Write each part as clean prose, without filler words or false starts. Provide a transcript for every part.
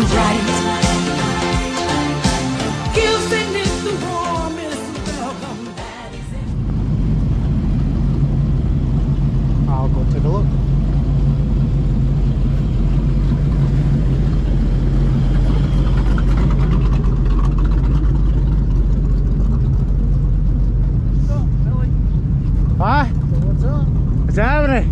bright. Houston is the warmest welcome that is in. I'll go take a look. Huh? What's up? What's happening?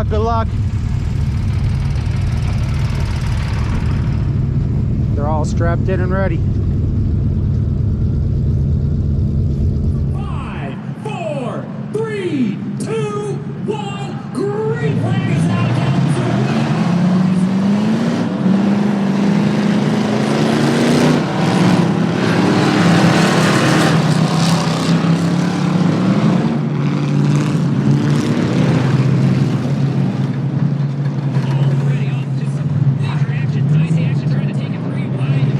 Good luck. They're all strapped in and ready. 5, 4, 3, 2, 1. Green flag is out. Already off to some major action. Icy action trying to take it 3 wide.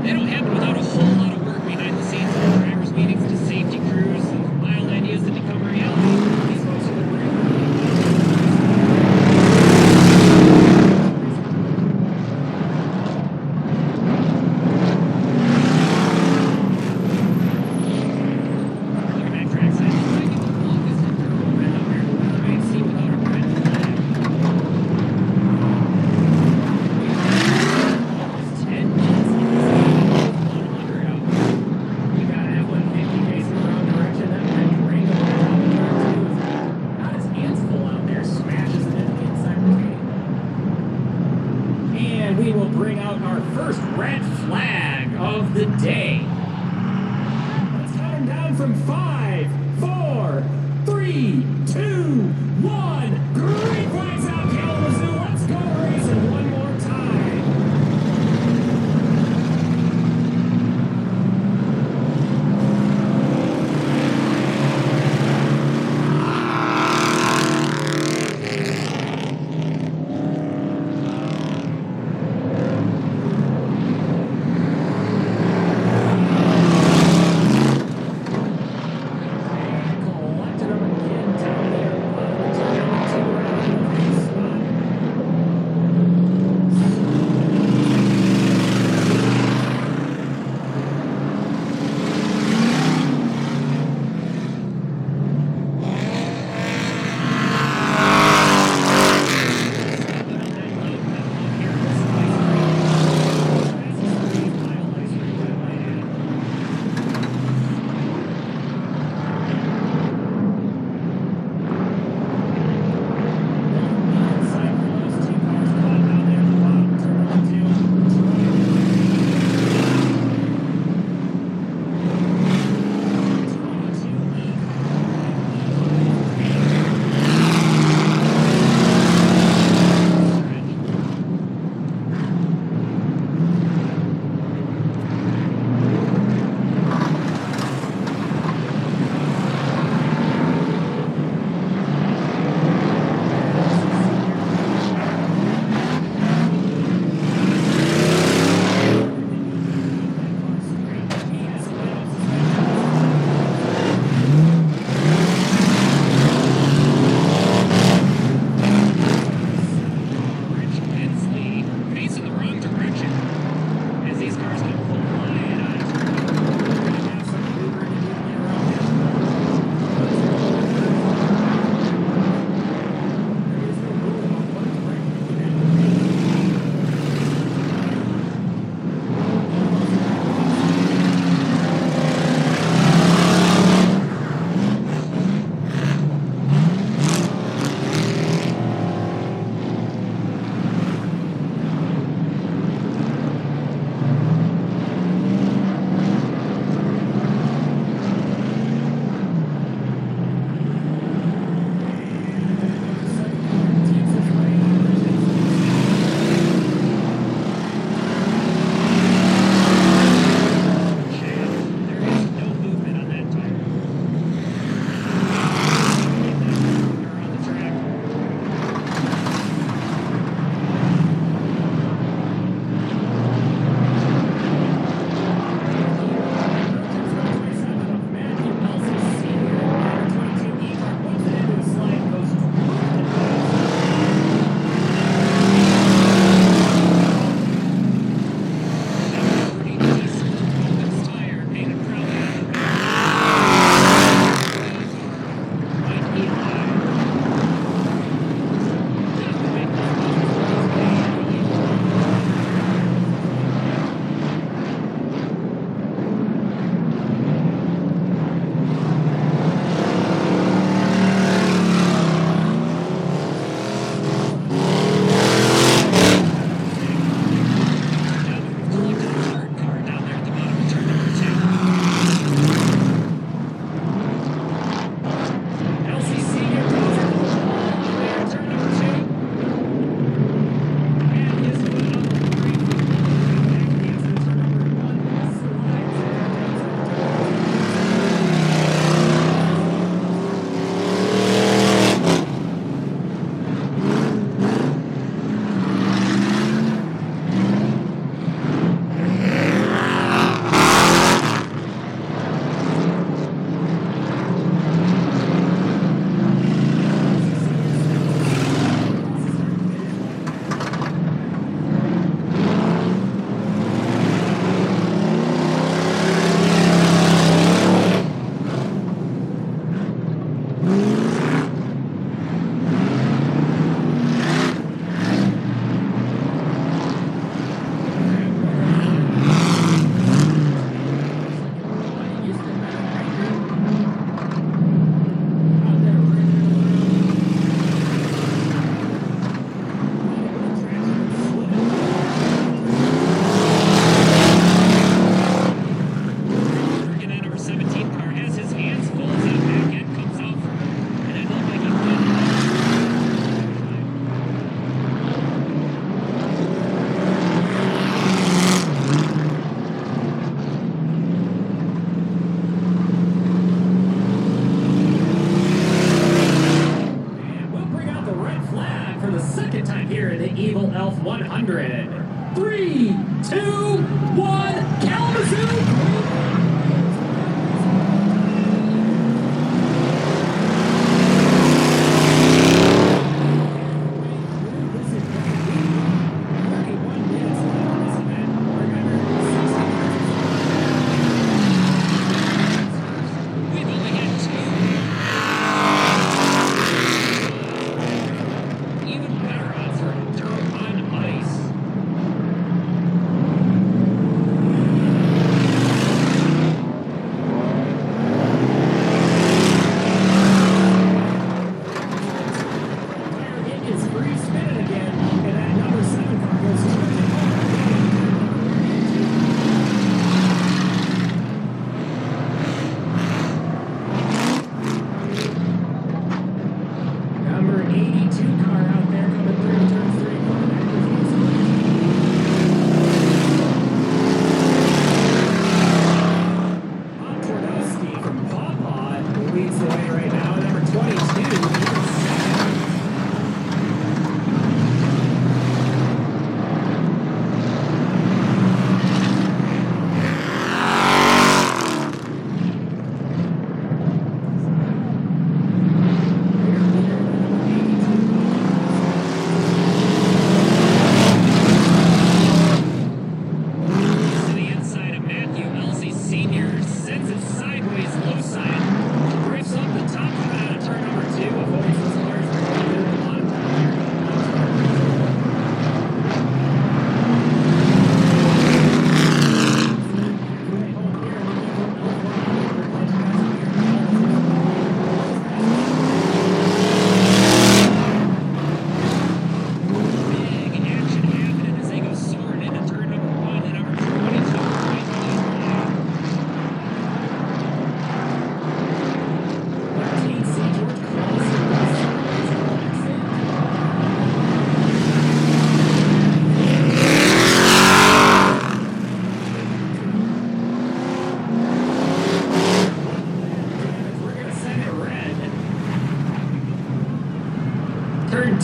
They don't happen without a whole lot of work behind the scenes, from drivers' meetings to safety crews and wild ideas that become a reality. These folks are the real. Look at that track side. This might be the longest enduro event out here. I ain't seen without a red flag. 10 minutes in this game, 100 out. You gotta have 150 facing the wrong direction. That red ring over the top of turn two is got his hands full out there, smashes it into the inside rotating. And we will bring out our first red flag of the day. Let's count them down from 5, 4, 3, 2, 1. Green flags out, Kalamazoo. Let's go racing one more time. Collected them again down there.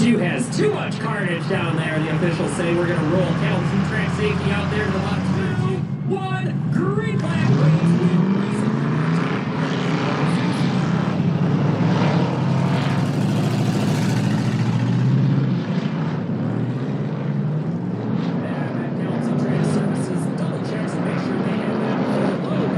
2 has too much carnage down there. The officials say we're going to roll Kalamazoo track safety out there to lot 2, 1, green flag, race win racing. And Kalamazoo Track Services double checks and make sure they have that full load.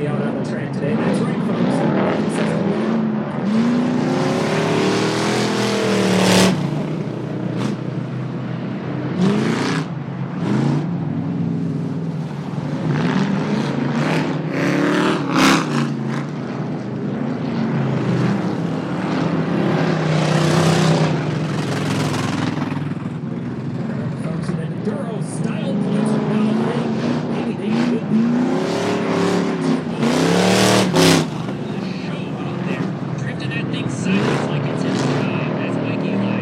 be out on the track today. That's right, folks. Folks, an Enduro style collision now. Maybe they could be. Show out there. Drifting that thing sideways like it's his time. That's Mike Eli.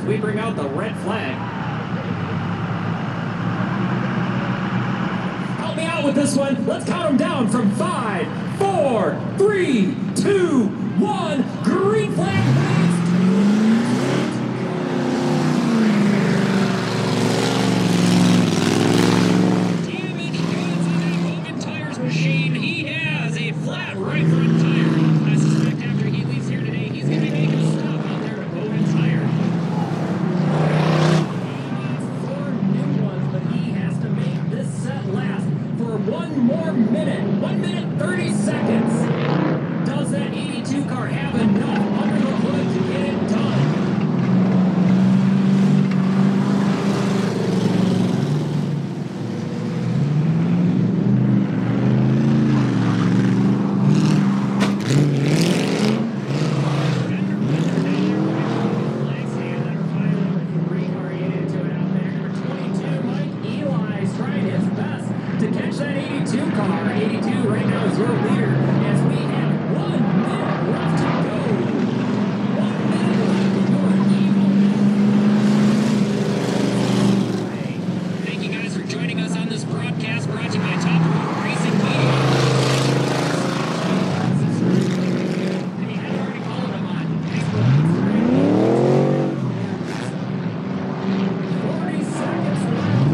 we bring out the red flag. Help me out with this one. Let's count them down from 5, 4, 3, 2, 1. Green flag waves. Damage goods on that Hogan Tires machine. He has a flat right front tire. I suspect after he leaves here today, he's going to make a stop out there at Hogan Tire. Four new ones, but he has to make this set last for one more minute. 1 minute 30 seconds. Does that 82 car have enough under the hood to get it done? To catch that 82 car. 82 right now is your leader as we have 1 minute left to go. 1 minute left in your evil. Hey, thank you guys for joining us on this broadcast brought to you by Top Road Racing Media. If you haven't already followed them on Facebook, Instagram, 40 seconds left.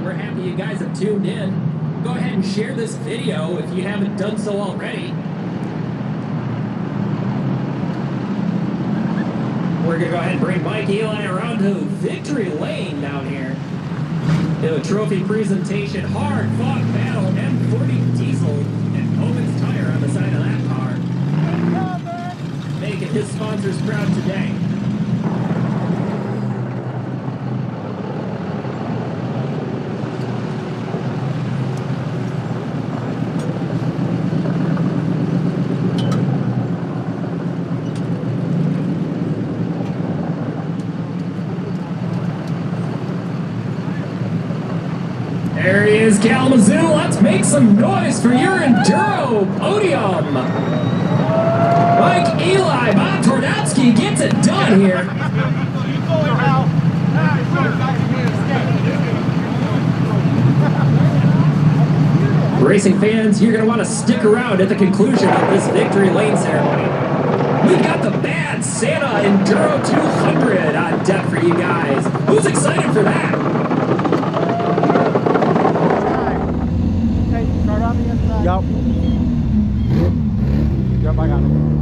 We're happy you guys have tuned in. Go ahead and share this video if you haven't done so already. We're going to go ahead and bring Mike Eli around to Victory Lane down here. Do a trophy presentation, hard fought battle, M40 Diesel and Hogan's Tire on the side of that car. Making his sponsors proud today. There he is, Kalamazoo. Let's make some noise for your Enduro podium. Mike Eli, Bob Tornatsky gets it done here. Racing fans, you're going to want to stick around at the conclusion of this Victory Lane ceremony. We've got the Bad Santa Enduro 200 on deck for you guys. Who's excited for that? Yup. Yup, I got it.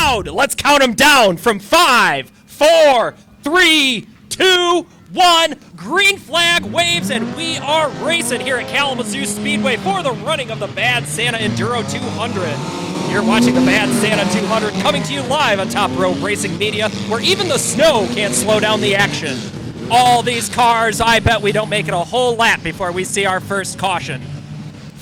loud. Let's count them down from 5, 4, 3, 2, 1. Green flag waves, and we are racing here at Kalamazoo Speedway for the running of the Bad Santa Enduro 200. You're watching the Bad Santa 200 coming to you live on Top Row Racing Media, where even the snow can't slow down the action. All these cars, I bet we don't make it a whole lap before we see our first caution.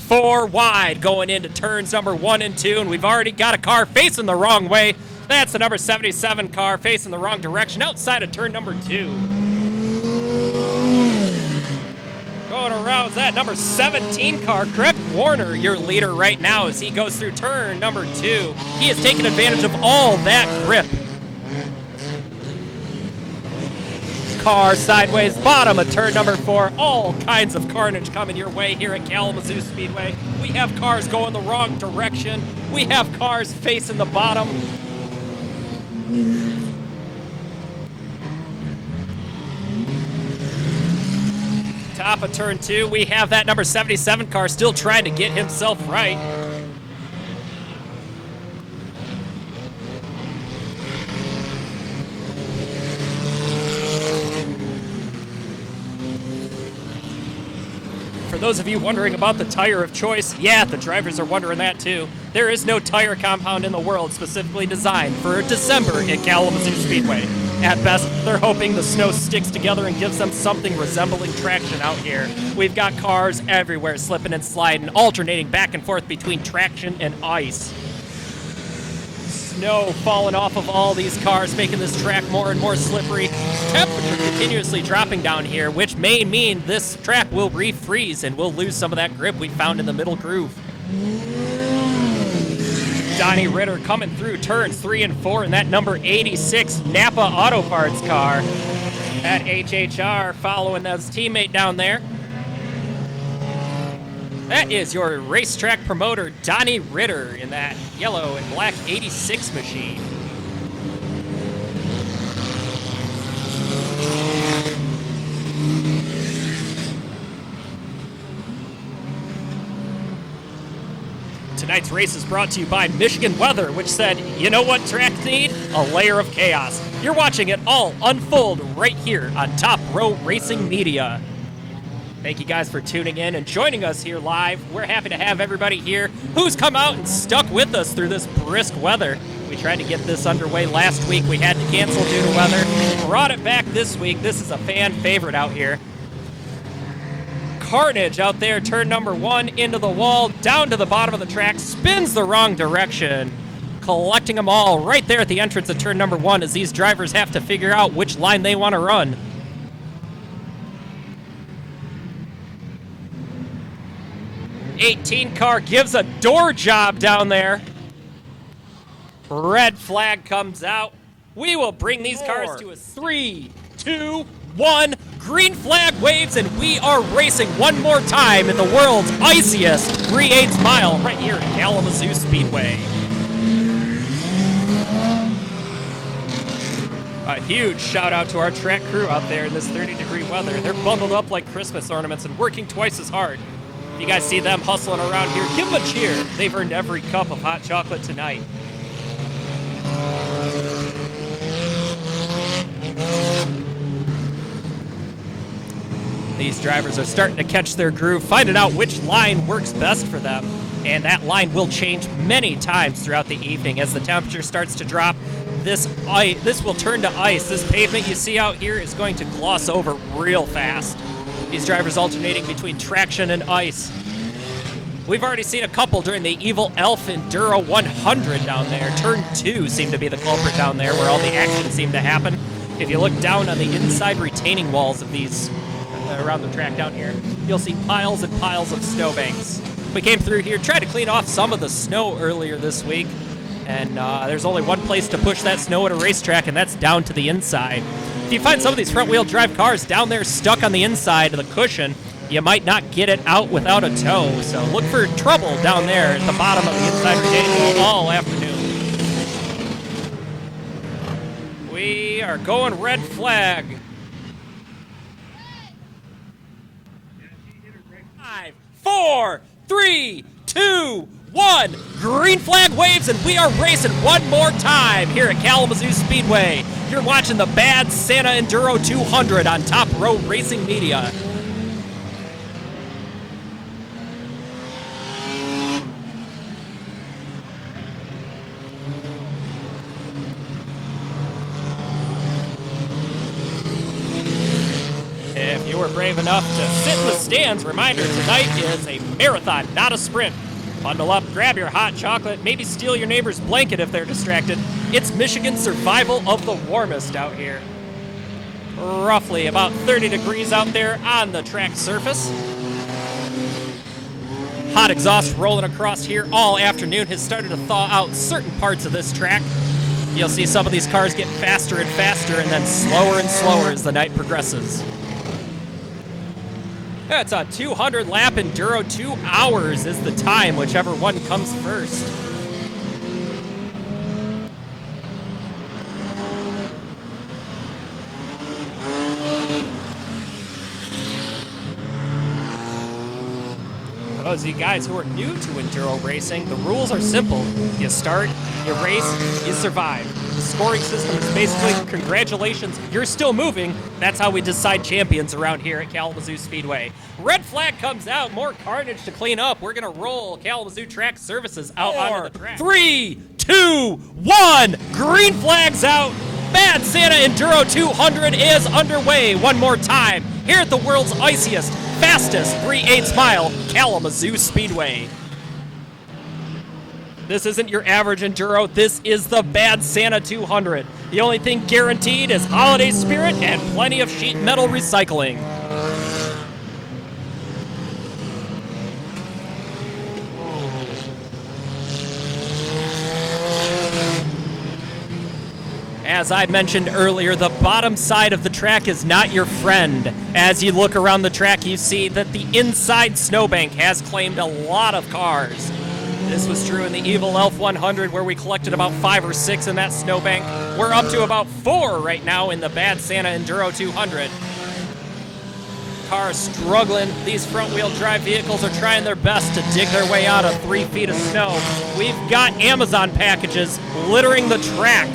4 wide going into turns number 1 and 2, and we've already got a car facing the wrong way. That's the number 77 car facing the wrong direction outside of turn number 2. Going around that number 17 car, Greg Warner, your leader right now as he goes through turn number 2. He has taken advantage of all that grip. Car sideways, bottom of turn number 4. All kinds of carnage coming your way here at Kalamazoo Speedway. We have cars going the wrong direction. We have cars facing the bottom. Top of turn 2, we have that number 77 car still trying to get himself right. For those of you wondering about the tire of choice, yeah, the drivers are wondering that too. There is no tire compound in the world specifically designed for December at Kalamazoo Speedway. At best, they're hoping the snow sticks together and gives them something resembling traction out here. We've got cars everywhere slipping and sliding, alternating back and forth between traction and ice. Snow falling off of all these cars, making this track more and more slippery. Temperature continuously dropping down here, which may mean this track will refreeze and we'll lose some of that grip we found in the middle groove. Donnie Ritter coming through turns 3 and 4 in that number 86 Napa Auto Parts car. That HHR following his teammate down there. That is your racetrack promoter, Donnie Ritter, in that yellow and black 86 machine. Tonight's race is brought to you by Michigan Weather, which said, you know what tracks need? A layer of chaos. You're watching it all unfold right here on Top Row Racing Media. Thank you guys for tuning in and joining us here live. We're happy to have everybody here who's come out and stuck with us through this brisk weather. We tried to get this underway last week. We had to cancel due to weather. Brought it back this week. This is a fan favorite out here. Carnage out there, turn number 1 into the wall, down to the bottom of the track, spins the wrong direction. Collecting them all right there at the entrance of turn number 1 as these drivers have to figure out which line they want to run. '18 car gives a door job down there. Red flag comes out. We will bring these cars to a 3, 2, 1. Green flag waves, and we are racing one more time in the world's iciest 3/8 mile right here at Kalamazoo Speedway. A huge shout out to our track crew out there in this 30-degree weather. They're bundled up like Christmas ornaments and working twice as hard. If you guys see them hustling around here, give them a cheer. They've earned every cup of hot chocolate tonight. These drivers are starting to catch their groove, finding out which line works best for them. And that line will change many times throughout the evening as the temperature starts to drop. This will turn to ice. This pavement you see out here is going to gloss over real fast. These drivers alternating between traction and ice. We've already seen a couple during the Evil Elf Enduro 100 down there. Turn 2 seemed to be the culprit down there where all the action seemed to happen. If you look down on the inside retaining walls of these around the track down here, you'll see piles and piles of snowbanks. We came through here, tried to clean off some of the snow earlier this week, and there's only one place to push that snow at a racetrack, and that's down to the inside. If you find some of these front-wheel drive cars down there stuck on the inside of the cushion, you might not get it out without a tow, so look for trouble down there at the bottom of the inside retaining wall all afternoon. We are going red flag. 5, 4, 3, 2, 1. Green flag waves, and we are racing one more time here at Kalamazoo Speedway. You're watching the Bad Santa Enduro 200 on Top Row Racing Media. If you were brave enough to sit in the stands, reminder, tonight is a marathon, not a sprint. Bundle up, grab your hot chocolate, maybe steal your neighbor's blanket if they're distracted. It's Michigan's survival of the warmest out here. Roughly about 30 degrees out there on the track surface. Hot exhaust rolling across here all afternoon has started to thaw out certain parts of this track. You'll see some of these cars get faster and faster and then slower and slower as the night progresses. That's a 200 lap Enduro. 2 hours is the time, whichever one comes first. For those of you guys who are new to Enduro racing, the rules are simple. You start, you race, you survive. The scoring system is basically, congratulations, you're still moving. That's how we decide champions around here at Kalamazoo Speedway. Red flag comes out, more carnage to clean up. We're gonna roll Kalamazoo Track Services out onto the track. 3, 2, 1, green flag's out. Bad Santa Enduro 200 is underway one more time here at the world's iciest, fastest 3/8 mile, Kalamazoo Speedway. This isn't your average Enduro, this is the Bad Santa 200. The only thing guaranteed is holiday spirit and plenty of sheet metal recycling. As I mentioned earlier, the bottom side of the track is not your friend. As you look around the track, you see that the inside snowbank has claimed a lot of cars. This was true in the Evil Elf 100, where we collected about 5 or 6 in that snowbank. We're up to about 4 right now in the Bad Santa Enduro 200. Cars struggling. These front-wheel drive vehicles are trying their best to dig their way out of 3 feet of snow. We've got Amazon packages littering the track.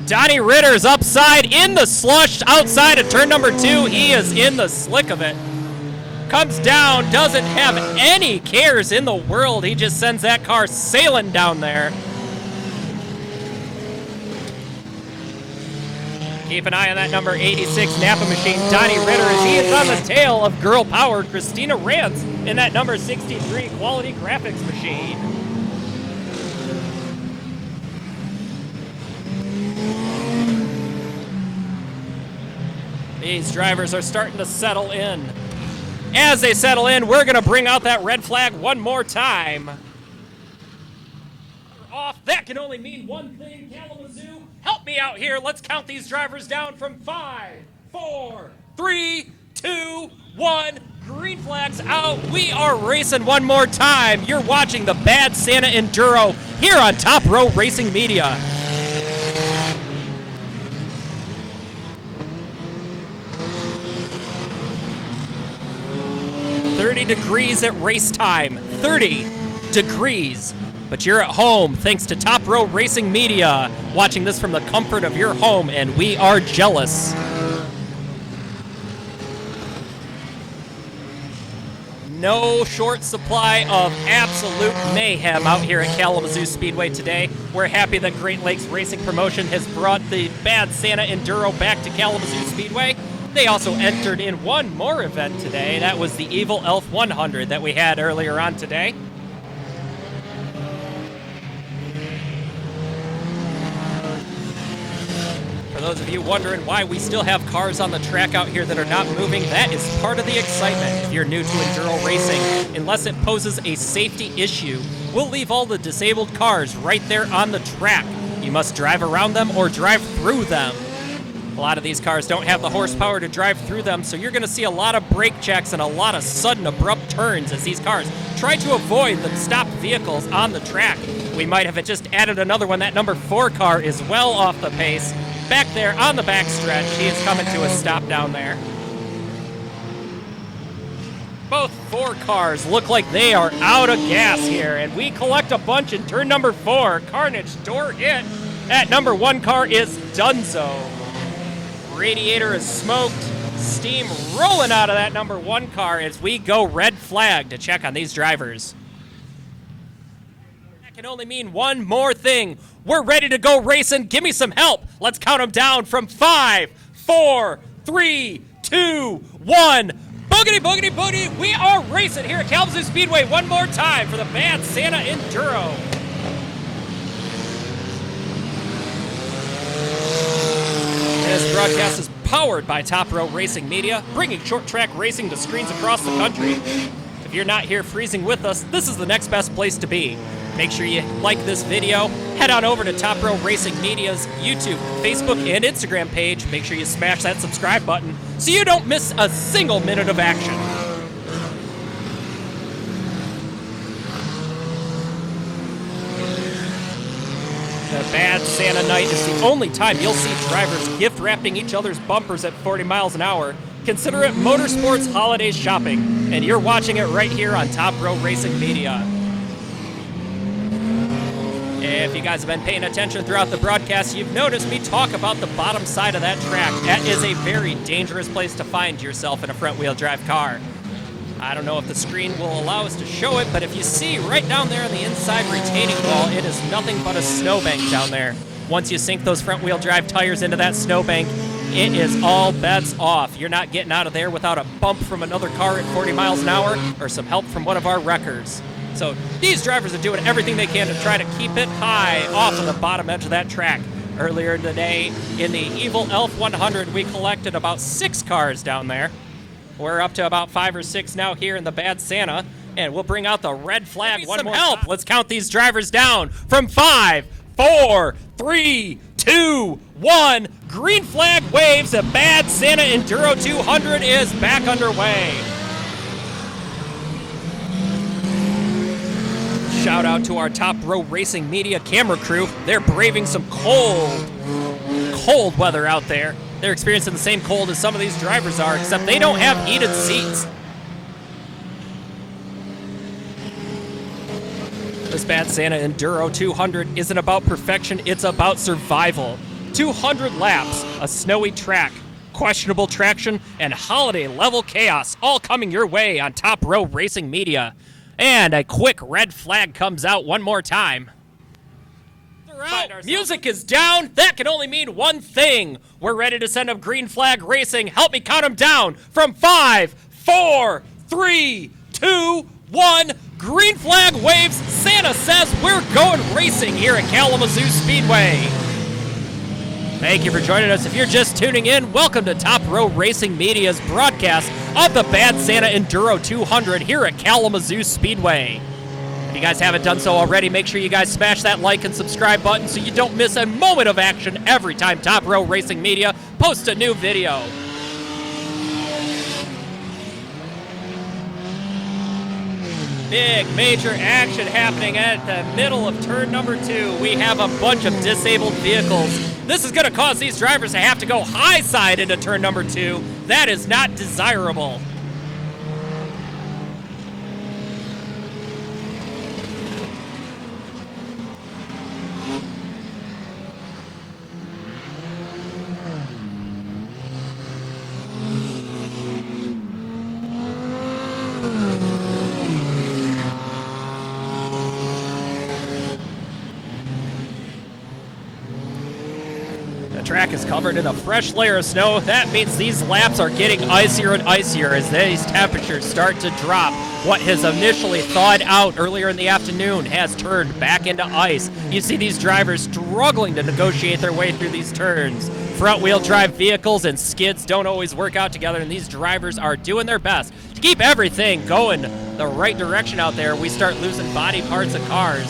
Donnie Ritter's upside in the slush outside of turn number 2. He is in the slick of it. Comes down, doesn't have any cares in the world. He just sends that car sailing down there. Keep an eye on that number 86 Napa machine, Donnie Ritter, as he is on the tail of girl powered Christina Rance in that number 63 Quality Graphics machine. These drivers are starting to settle in. As they settle in, we're going to bring out that red flag one more time. Off. That can only mean one thing, Kalamazoo. Help me out here. Let's count these drivers down from 5, 4, 3, 2, 1. Green flag's out. We are racing one more time. You're watching the Bad Santa Enduro here on Top Row Racing Media. Degrees at race time. 30 degrees. But you're at home thanks to Top Row Racing Media, watching this from the comfort of your home, and we are jealous. No short supply of absolute mayhem out here at Kalamazoo Speedway today. We're happy that Great Lakes Racing Promotion has brought the Bad Santa Enduro back to Kalamazoo Speedway. They also entered in one more event today. That was the Evil Elf 100 that we had earlier on today. For those of you wondering why we still have cars on the track out here that are not moving, that is part of the excitement. If you're new to Enduro racing, unless it poses a safety issue, we'll leave all the disabled cars right there on the track. You must drive around them or drive through them. A lot of these cars don't have the horsepower to drive through them, so you're going to see a lot of brake checks and a lot of sudden abrupt turns as these cars try to avoid the stopped vehicles on the track. We might have just added another one. That number 4 car is well off the pace. Back there on the back stretch, he is coming to a stop down there. both 4 cars look like they are out of gas here, and we collect a bunch in turn number 4. Carnage door hit. That number 1 car is Dunzo. Radiator is smoked. Steam rolling out of that number 1 car as we go red flag to check on these drivers. That can only mean one more thing. We're ready to go racing. Give me some help. Let's count them down from 5, 4, 3, 2, 1. Boogity, boogity, boogity. We are racing here at Kalamazoo Speedway one more time for the Bad Santa Enduro. This broadcast is powered by Top Row Racing Media, bringing short track racing to screens across the country. If you're not here freezing with us, this is the next best place to be. Make sure you like this video, head on over to Top Row Racing Media's YouTube, Facebook, and Instagram page. Make sure you smash that subscribe button so you don't miss a single minute of action. The Bad Santa night is the only time you'll see drivers gift wrapping each other's bumpers at 40 miles an hour. Consider it motorsports holiday shopping, and you're watching it right here on Top Row Racing Media. If you guys have been paying attention throughout the broadcast, you've noticed me talk about the bottom side of that track. That is a very dangerous place to find yourself in a front-wheel drive car. I don't know if the screen will allow us to show it, but if you see right down there on the inside retaining wall, it is nothing but a snowbank down there. Once you sink those front-wheel drive tires into that snowbank, it is all bets off. You're not getting out of there without a bump from another car at 40 miles an hour or some help from one of our wreckers. So these drivers are doing everything they can to try to keep it high off of the bottom edge of that track. Earlier today, in the Evil Elf 100, we collected about 6 cars down there. We're up to about 5 or 6 now here in the Bad Santa, and we'll bring out the red flag one more time. Let's count these drivers down from 5, 4, 3, 2, 1. Green flag waves. The Bad Santa Enduro 200 is back underway. Shout out to our Top Row Racing Media camera crew. They're braving some cold weather out there. They're experiencing the same cold as some of these drivers are, except they don't have heated seats. This Bad Santa Enduro 200 isn't about perfection, it's about survival. 200 laps, a snowy track, questionable traction, and holiday-level chaos, all coming your way on Top Row Racing Media. And a quick red flag comes out one more time. Music is down. That can only mean one thing. We're ready to send up green flag racing. Help me count them down from 5, 4, 3, 2, 1. Green flag waves. Santa says we're going racing here at Kalamazoo Speedway. Thank you for joining us. If you're just tuning in, welcome to Top Row Racing Media's broadcast of the Bad Santa Enduro 200 here at Kalamazoo Speedway. If you guys haven't done so already, make sure you guys smash that like and subscribe button so you don't miss a moment of action every time Top Row Racing Media posts a new video. Big major action happening at the middle of turn number 2. We have a bunch of disabled vehicles. This is going to cause these drivers to have to go high side into turn number 2. That is not desirable. The track is covered in a fresh layer of snow. That means these laps are getting icier and icier as these temperatures start to drop. What has initially thawed out earlier in the afternoon has turned back into ice. You see these drivers struggling to negotiate their way through these turns. Front-wheel drive vehicles and skids don't always work out together, and these drivers are doing their best to keep everything going the right direction out there. We start losing body parts of cars.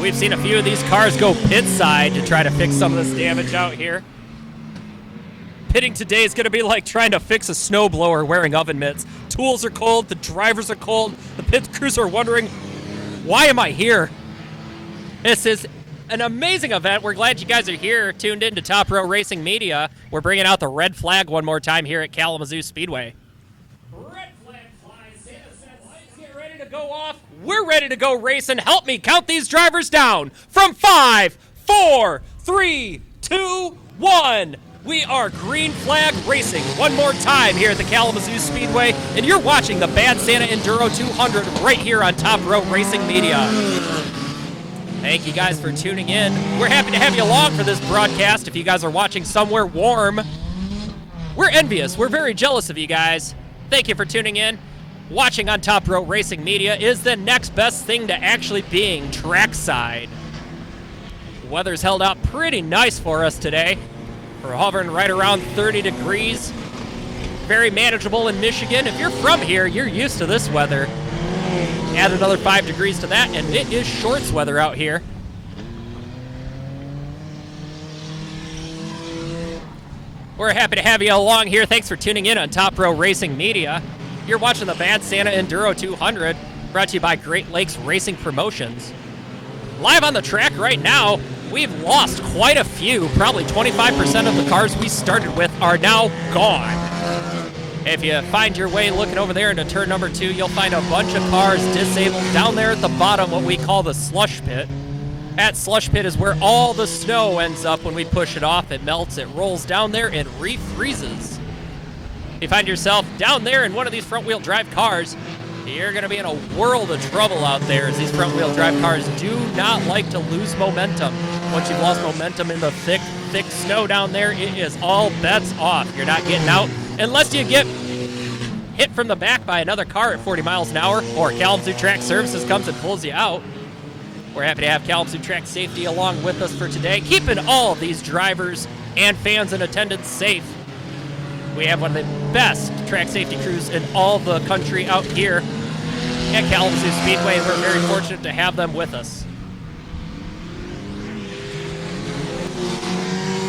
We've seen a few of these cars go pit side to try to fix some of this damage out here. Pitting today is going to be like trying to fix a snowblower wearing oven mitts. tools are cold, the drivers are cold, the pit crews are wondering, why am I here? This is an amazing event. We're glad you guys are here, tuned in to Top Row Racing Media. We're bringing out the red flag one more time here at Kalamazoo Speedway. Red flag flies, Santa says, lights get ready to go off. We're ready to go racing. Help me count these drivers down from 5, 4, 3, 2, 1. We are green flag racing one more time here at the Kalamazoo Speedway, and you're watching the Bad Santa Enduro 200 right here on Top Row Racing Media. Thank you guys for tuning in. We're happy to have you along for this broadcast. If you guys are watching somewhere warm, we're envious. We're very jealous of you guys. Thank you for tuning in. Watching on Top Row Racing Media is the next best thing to actually being trackside. The weather's held out pretty nice for us today. We're hovering right around 30 degrees. Very manageable in Michigan. If you're from here, you're used to this weather. Add another 5 degrees to that, and it is shorts weather out here. We're happy to have you along here. Thanks for tuning in on Top Row Racing Media. You're watching the Bad Santa Enduro 200, brought to you by Great Lakes Racing Promotions. Live on the track right now, we've lost quite a few. Probably 25% of the cars we started with are now gone. If you find your way looking over there into turn number 2, you'll find a bunch of cars disabled down there at the bottom, what we call the slush pit. That slush pit is where all the snow ends up when we push it off. It melts, it rolls down there, and refreezes. If you find yourself down there in one of these front-wheel drive cars, you're going to be in a world of trouble out there, as these front-wheel drive cars do not like to lose momentum. Once you've lost momentum in the thick snow down there, it is all bets off. You're not getting out unless you get hit from the back by another car at 40 miles an hour, or Kalamazoo Track Services comes and pulls you out. We're happy to have Kalamazoo Track Safety along with us for today, keeping all of these drivers and fans in attendance safe. We have one of the best track safety crews in all the country out here at Kalamazoo Speedway, and we're very fortunate to have them with us.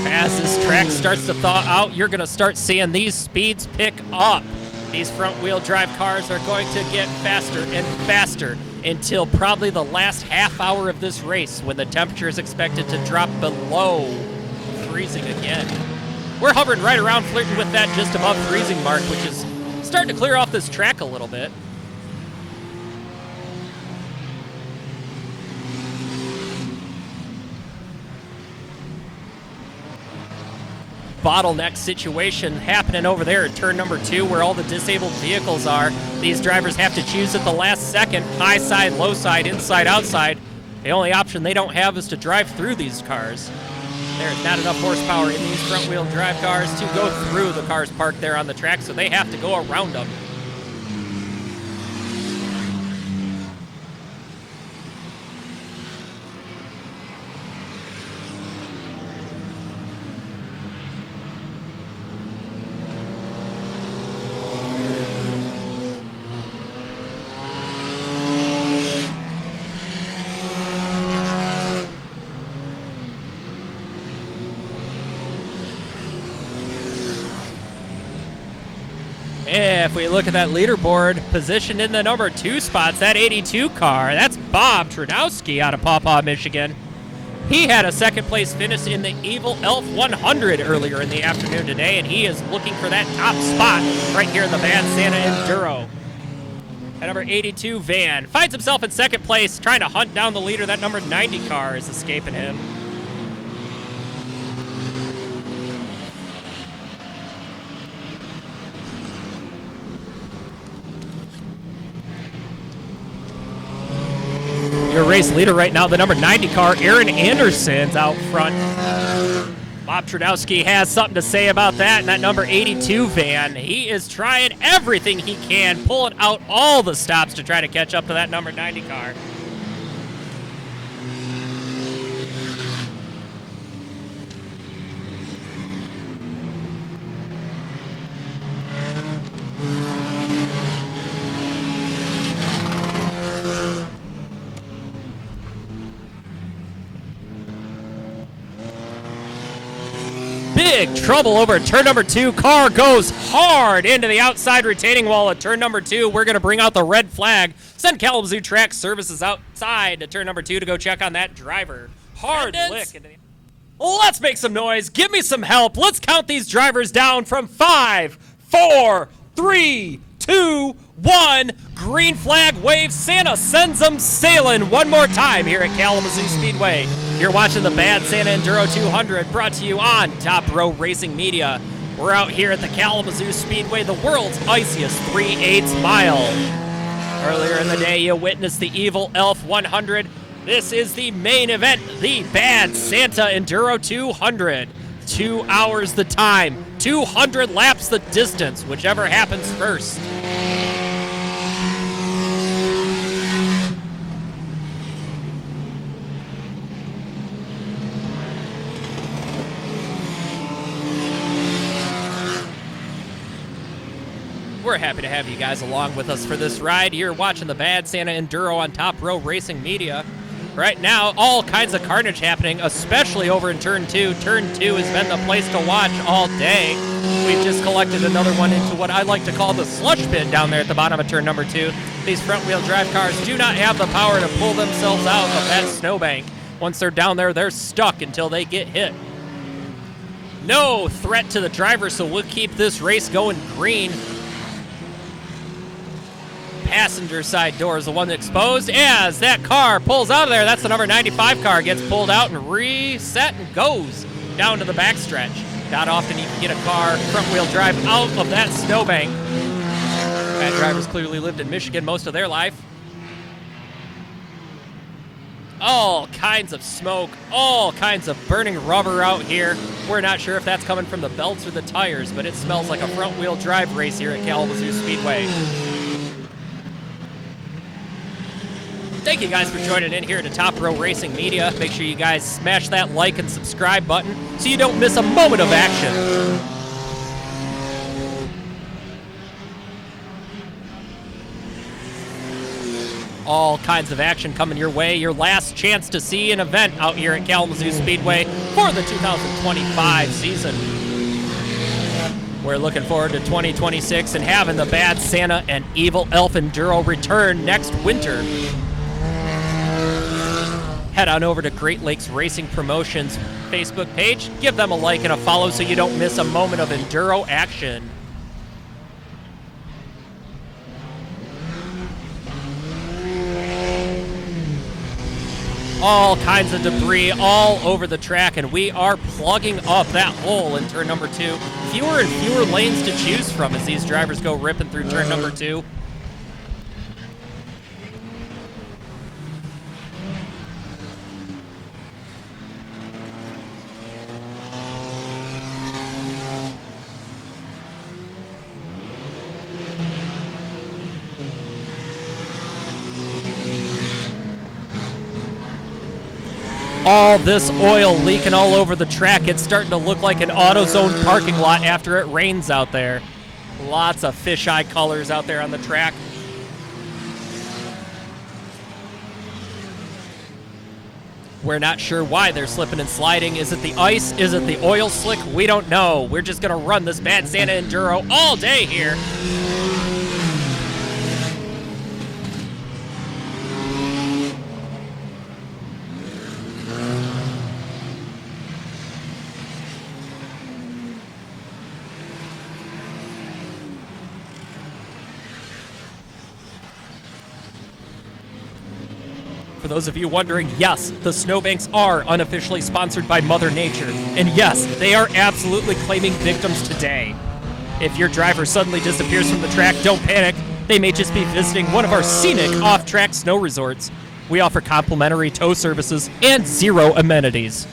As this track starts to thaw out, you're going to start seeing these speeds pick up. These front-wheel drive cars are going to get faster and faster until probably the last half hour of this race, when the temperature is expected to drop below freezing again. We're hovering right around, flirting with that just above freezing mark, which is starting to clear off this track a little bit. Bottleneck situation happening over there at turn number 2, where all the disabled vehicles are. These drivers have to choose at the last second, high side, low side, inside, outside. The only option they don't have is to drive through these cars. There's not enough horsepower in these front-wheel drive cars to go through the cars parked there on the track, so they have to go around them. If we look at that leaderboard, positioned in the number 2 spots, that 82 car, that's Bob Trudowski out of Paw Paw, Michigan. He had a second-place finish in the Evil Elf 100 earlier in the afternoon today, and he is looking for that top spot right here in the Bad Santa Enduro. That number 82 van finds himself in second place, trying to hunt down the leader. That number 90 car is escaping him. Your race leader right now, the number 90 car, Aaron Anderson's out front. Bob Trudowski has something to say about that, and that number 82 van. He is trying everything he can, pulling out all the stops to try to catch up to that number 90 car. big trouble over at turn number 2. Car goes hard into the outside retaining wall at turn number 2. We're going to bring out the red flag. Send Kalamazoo Track Services outside to turn number 2 to go check on that driver. Hard lick into the... Let's make some noise. Give me some help. Let's count these drivers down from 5, 4, 3, 2, 1. Green flag wave. Santa sends them sailing one more time here at Kalamazoo Speedway. You're watching the Bad Santa Enduro 200, brought to you on Top Row Racing Media. We're out here at the Kalamazoo Speedway, the world's iciest 3/8 mile. Earlier in the day, you witnessed the Evil Elf 100. This is the main event, the Bad Santa Enduro 200. 2 hours the time, 200 laps the distance, whichever happens first. We're happy to have you guys along with us for this ride. You're watching the Bad Santa Enduro on Top Row Racing Media. Right now, all kinds of carnage happening, especially over in Turn 2. Turn 2 has been the place to watch all day. We've just collected another one into what I like to call the slush pit down there at the bottom of turn number 2. These front-wheel drive cars do not have the power to pull themselves out of that snowbank. Once they're down there, they're stuck until they get hit. No threat to the driver, so we'll keep this race going green. Passenger side door is the one exposed as that car pulls out of there. That's the number 95 car, gets pulled out and reset and goes down to the backstretch. Not often you can get a car front wheel drive out of that snowbank. That driver's clearly lived in Michigan most of their life. All kinds of smoke, all kinds of burning rubber out here. We're not sure if that's coming from the belts or the tires, but it smells like a front wheel drive race here at Kalamazoo Speedway. Thank you guys for joining in here to Top Row Racing Media. Make sure you guys smash that like and subscribe button so you don't miss a moment of action. All kinds of action coming your way. Your last chance to see an event out here at Kalamazoo Speedway for the 2025 season. We're looking forward to 2026 and having the Bad Santa and Evil Elf Enduro return next winter. Head on over to Great Lakes Racing Promotions Facebook page. Give them a like and a follow so you don't miss a moment of enduro action. All kinds of debris all over the track, and we are plugging up that hole in turn number 2. Fewer and fewer lanes to choose from as these drivers go ripping through turn number 2. All this oil leaking all over the track. It's starting to look like an AutoZone parking lot after it rains out there. Lots of fisheye colors out there on the track. We're not sure why they're slipping and sliding. Is it the ice? Is it the oil slick? We don't know. We're just going to run this Bad Santa Enduro all day here. For those of you wondering, yes, the snowbanks are unofficially sponsored by Mother Nature. And yes, they are absolutely claiming victims today. If your driver suddenly disappears from the track, don't panic. They may just be visiting one of our scenic off-track snow resorts. We offer complimentary tow services and zero amenities.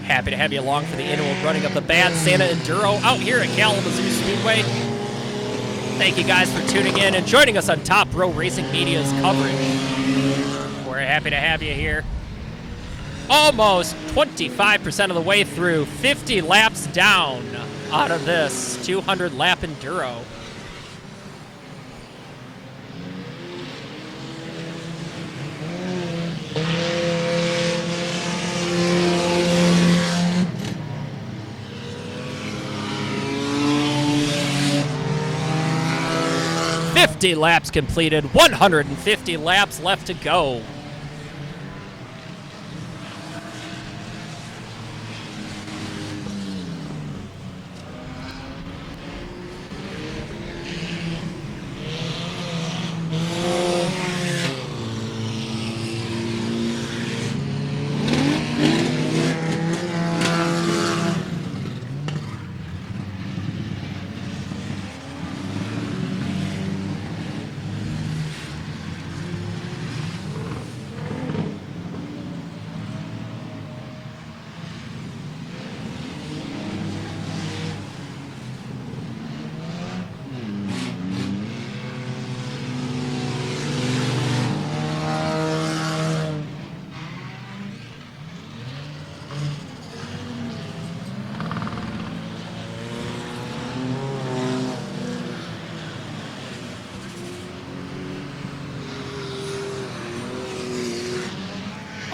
Happy to have you along for the annual running of the Bad Santa Enduro out here at Kalamazoo Speedway. Thank you guys for tuning in and joining us on Top Row Racing Media's coverage. We're happy to have you here. Almost 25% of the way through, 50 laps down out of this 200 lap Enduro. 50 laps completed, 150 laps left to go.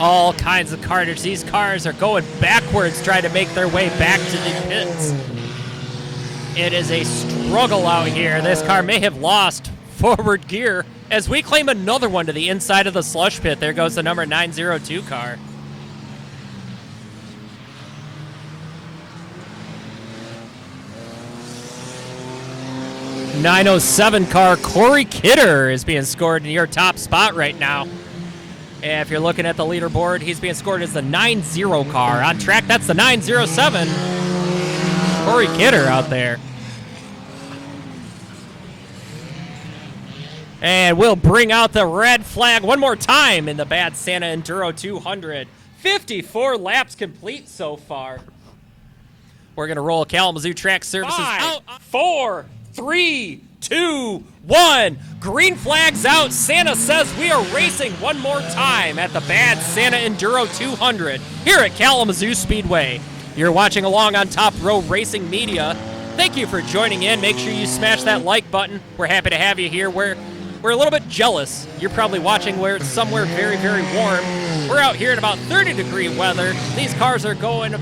All kinds of carnage. These cars are going backwards trying to make their way back to the pits. It is a struggle out here. This car may have lost forward gear as we claim another one to the inside of the slush pit. There goes the number 902 car. .907 car Corey Kidder is being scored in your top spot right now. And if you're looking at the leaderboard, he's being scored as the 9-0 car. On track, that's the 907. Corey Kidder out there. And we'll bring out the red flag one more time in the Bad Santa Enduro 200. 54 laps complete so far. We're going to roll Kalamazoo Track Services out. 4, 3, 2, 1. Green flag's out. Santa says we are racing one more time at the Bad Santa Enduro 200 here at Kalamazoo Speedway. You're watching along on Top Row Racing Media. Thank you for joining in. Make sure you smash that like button. We're happy to have you here. We're a little bit jealous. You're probably watching where it's somewhere very, very warm. We're out here in about 30-degree weather. These cars are going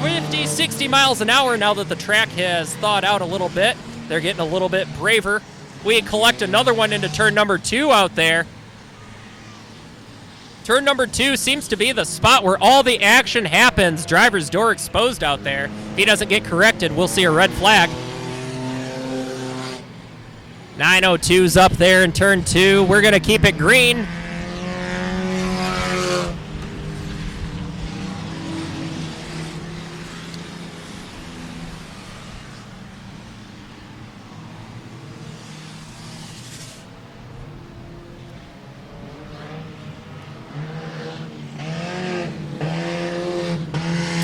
50, 60 miles an hour now that the track has thawed out a little bit. They're getting a little bit braver. We collect another one into turn number 2 out there. Turn number 2 seems to be the spot where all the action happens. Driver's door exposed out there. If he doesn't get corrected, we'll see a red flag. 902's up there in turn 2. We're going to keep it green.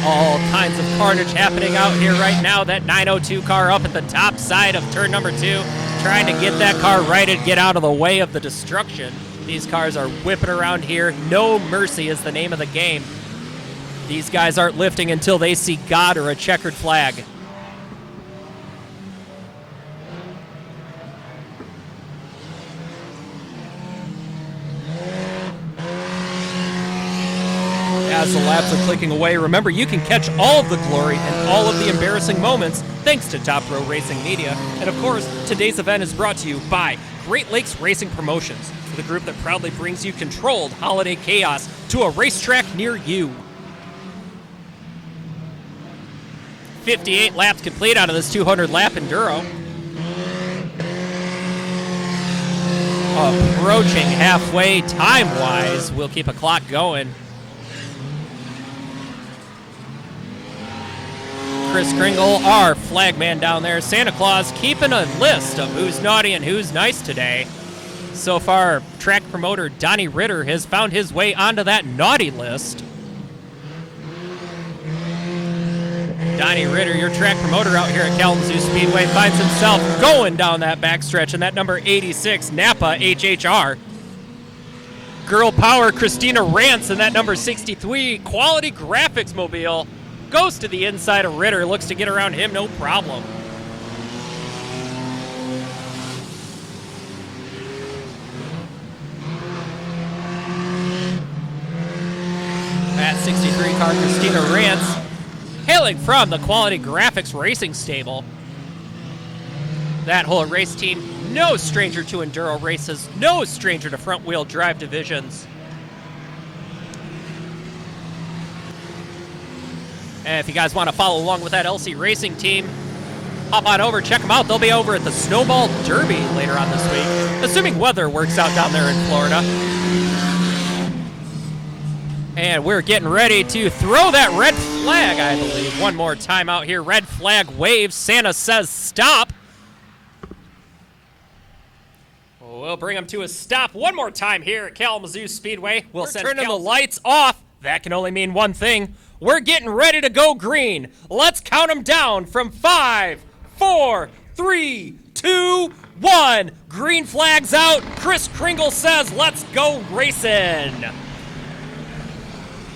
All kinds of carnage happening out here right now. That 902 car up at the top side of turn number 2, trying to get that car righted, get out of the way of the destruction. These cars are whipping around here. No mercy is the name of the game. These guys aren't lifting until they see God or a checkered flag. As the laps are clicking away, remember you can catch all of the glory and all of the embarrassing moments thanks to Top Row Racing Media. And of course, today's event is brought to you by Great Lakes Racing Promotions, the group that proudly brings you controlled holiday chaos to a racetrack near you. 58 laps complete out of this 200-lap Enduro. Approaching halfway time-wise. We'll keep a clock going. Chris Kringle, our flagman down there. Santa Claus keeping a list of who's naughty and who's nice today. So far, track promoter Donnie Ritter has found his way onto that naughty list. Donnie Ritter, your track promoter out here at Kalamazoo Speedway, finds himself going down that backstretch in that number 86 Napa HHR. Girl Power Christina Rance in that number 63 Quality Graphics Mobile. Goes to the inside of Ritter, looks to get around him, no problem. That 63 car, Christina Rance, hailing from the Quality Graphics Racing Stable. That whole race team, no stranger to enduro races, no stranger to front-wheel drive divisions. And if you guys want to follow along with that LC Racing team, hop on over, check them out. They'll be over at the Snowball Derby later on this week, assuming weather works out down there in Florida. And we're getting ready to throw that red flag, I believe. One more time out here. Red flag waves. Santa says stop. We'll bring them to a stop one more time here at Kalamazoo Speedway. We're turning the lights off. That can only mean one thing. We're getting ready to go green. Let's count them down from 5, 4, 3, 2, 1. Green flag's out. Chris Kringle says, let's go racing.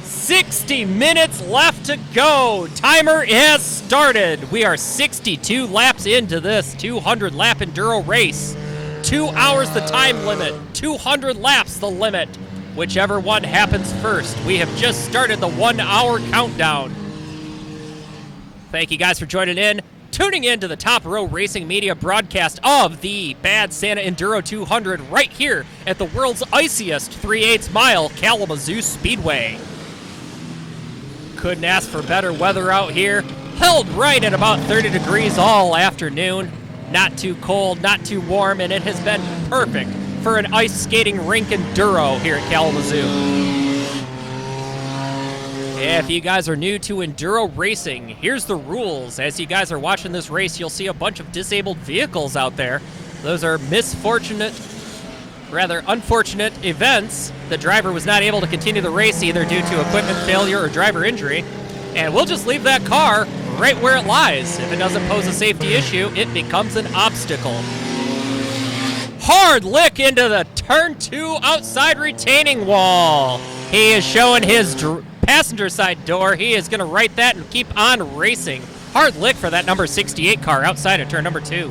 60 minutes left to go. Timer has started. We are 62 laps into this 200-lap enduro race. 2 hours the time limit. 200 laps the limit. Whichever one happens first. We have just started the 1 hour countdown. Thank you guys for joining in. Tuning in to the Top Row Racing Media broadcast of the Bad Santa Enduro 200 right here at the world's iciest 3/8 mile Kalamazoo Speedway. Couldn't ask for better weather out here. Held right at about 30 degrees all afternoon. Not too cold, not too warm, and it has been perfect for an ice skating rink enduro here at Kalamazoo. If you guys are new to enduro racing, here's the rules. As you guys are watching this race, you'll see a bunch of disabled vehicles out there. Those are unfortunate events. The driver was not able to continue the race either due to equipment failure or driver injury. And we'll just leave that car right where it lies. If it doesn't pose a safety issue, it becomes an obstacle. Hard lick into the turn 2 outside retaining wall. He is showing his passenger side door. He is going to right that and keep on racing. Hard lick for that number 68 car outside of turn number 2.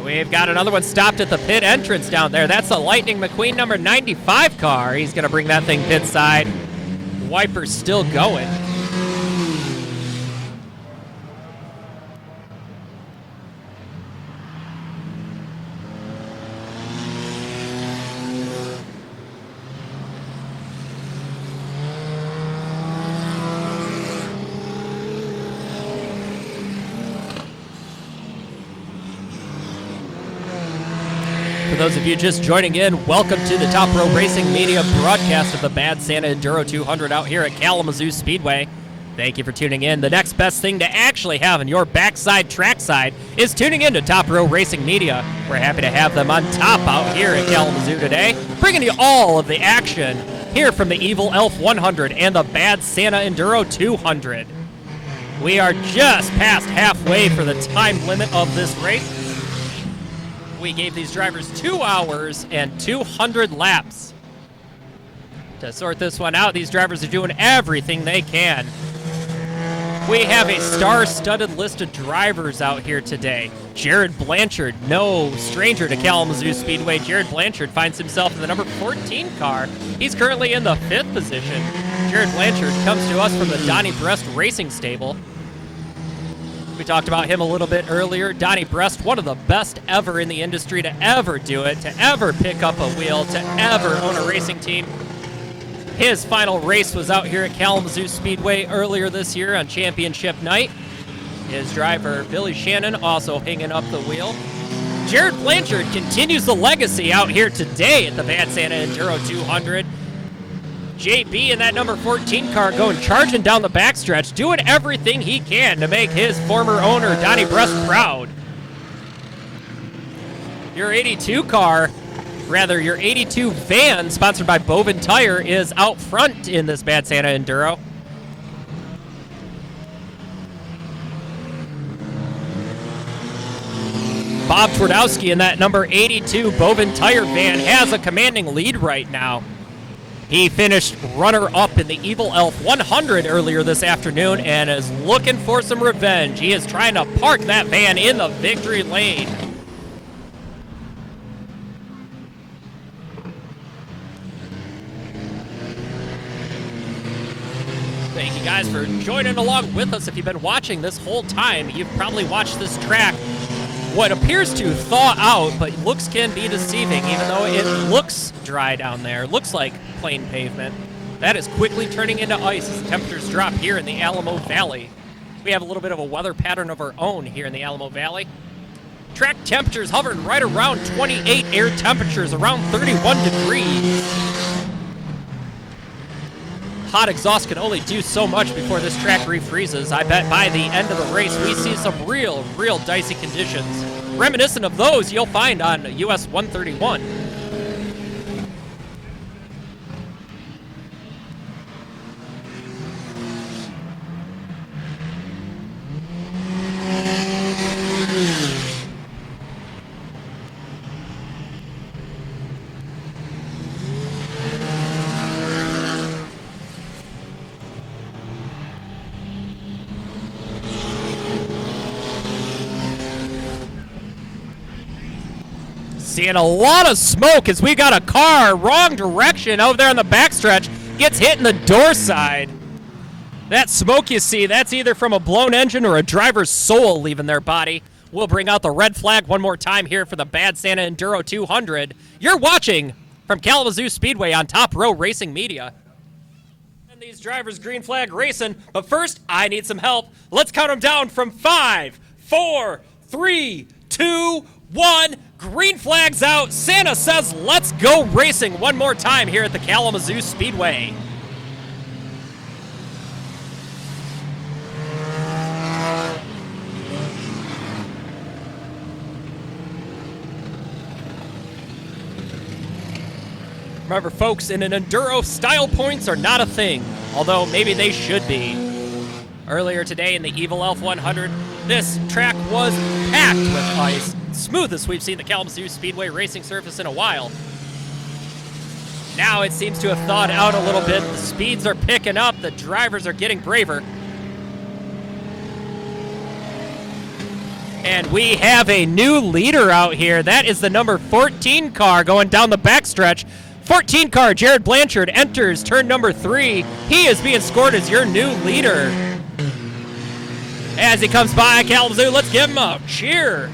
We've got another one stopped at the pit entrance down there. That's the Lightning McQueen number 95 car. He's going to bring that thing pit side. Wiper's still going. For those of you just joining in, welcome to the Top Row Racing Media broadcast of the Bad Santa Enduro 200 out here at Kalamazoo Speedway. Thank you for tuning in. The next best thing to actually have in your backside trackside is tuning in to Top Row Racing Media. We're happy to have them on top out here at Kalamazoo today, bringing you all of the action here from the Evil Elf 100 and the Bad Santa Enduro 200. We are just past halfway for the time limit of this race. We gave these drivers 2 hours and 200 laps. To sort this one out, these drivers are doing everything they can. We have a star-studded list of drivers out here today. Jared Blanchard, no stranger to Kalamazoo Speedway. Jared Blanchard finds himself in the number 14 car. He's currently in the 5th position. Jared Blanchard comes to us from the Donnie Brest Racing Stable. We talked about him a little bit earlier. Donnie Brest, one of the best ever in the industry to ever do it, to ever pick up a wheel, to ever own a racing team. His final race was out here at Kalamazoo Speedway earlier this year on championship night. His driver, Billy Shannon, also hanging up the wheel. Jared Blanchard continues the legacy out here today at the Bad Santa Enduro 200. JB in that number 14 car going charging down the backstretch, doing everything he can to make his former owner, Donnie Brest, proud. Your 82 van, sponsored by Bovin Tire, is out front in this Bad Santa Enduro. Bob Twardowski in that number 82 Bovin Tire van has a commanding lead right now. He finished runner-up in the Evil Elf 100 earlier this afternoon and is looking for some revenge. He is trying to park that van in the victory lane. Thank you guys for joining along with us. If you've been watching this whole time, you've probably watched this track what appears to thaw out, but looks can be deceiving, even though it looks dry down there. Looks like plain pavement. That is quickly turning into ice as the temperatures drop here in the Alamo Valley. We have a little bit of a weather pattern of our own here in the Alamo Valley. Track temperatures hovering right around 28, air temperatures around 31 degrees. Hot exhaust can only do so much before this track refreezes. I bet by the end of the race, we see some real dicey conditions, reminiscent of those you'll find on US 131. Seeing a lot of smoke as we got a car wrong direction over there on the backstretch, gets hit in the door side. That smoke you see, that's either from a blown engine or a driver's soul leaving their body. We'll bring out the red flag one more time here for the Bad Santa Enduro 200. You're watching from Kalamazoo Speedway on Top Row Racing Media. And these drivers green flag racing, but first I need some help. Let's count them down from 5, 4, 3, 2, 1. Green flag's out. Santa says, let's go racing one more time here at the Kalamazoo Speedway. Remember, folks, in an enduro, style points are not a thing, although maybe they should be. Earlier today in the Evil Elf 100, this track was packed with ice. Smoothest we've seen the Kalamazoo Speedway racing surface in a while. Now it seems to have thawed out a little bit. The speeds are picking up. The drivers are getting braver. And we have a new leader out here. That is the number 14 car going down the backstretch. 14 car Jared Blanchard enters turn number 3. He is being scored as your new leader. As he comes by Kalamazoo, let's give him a cheer.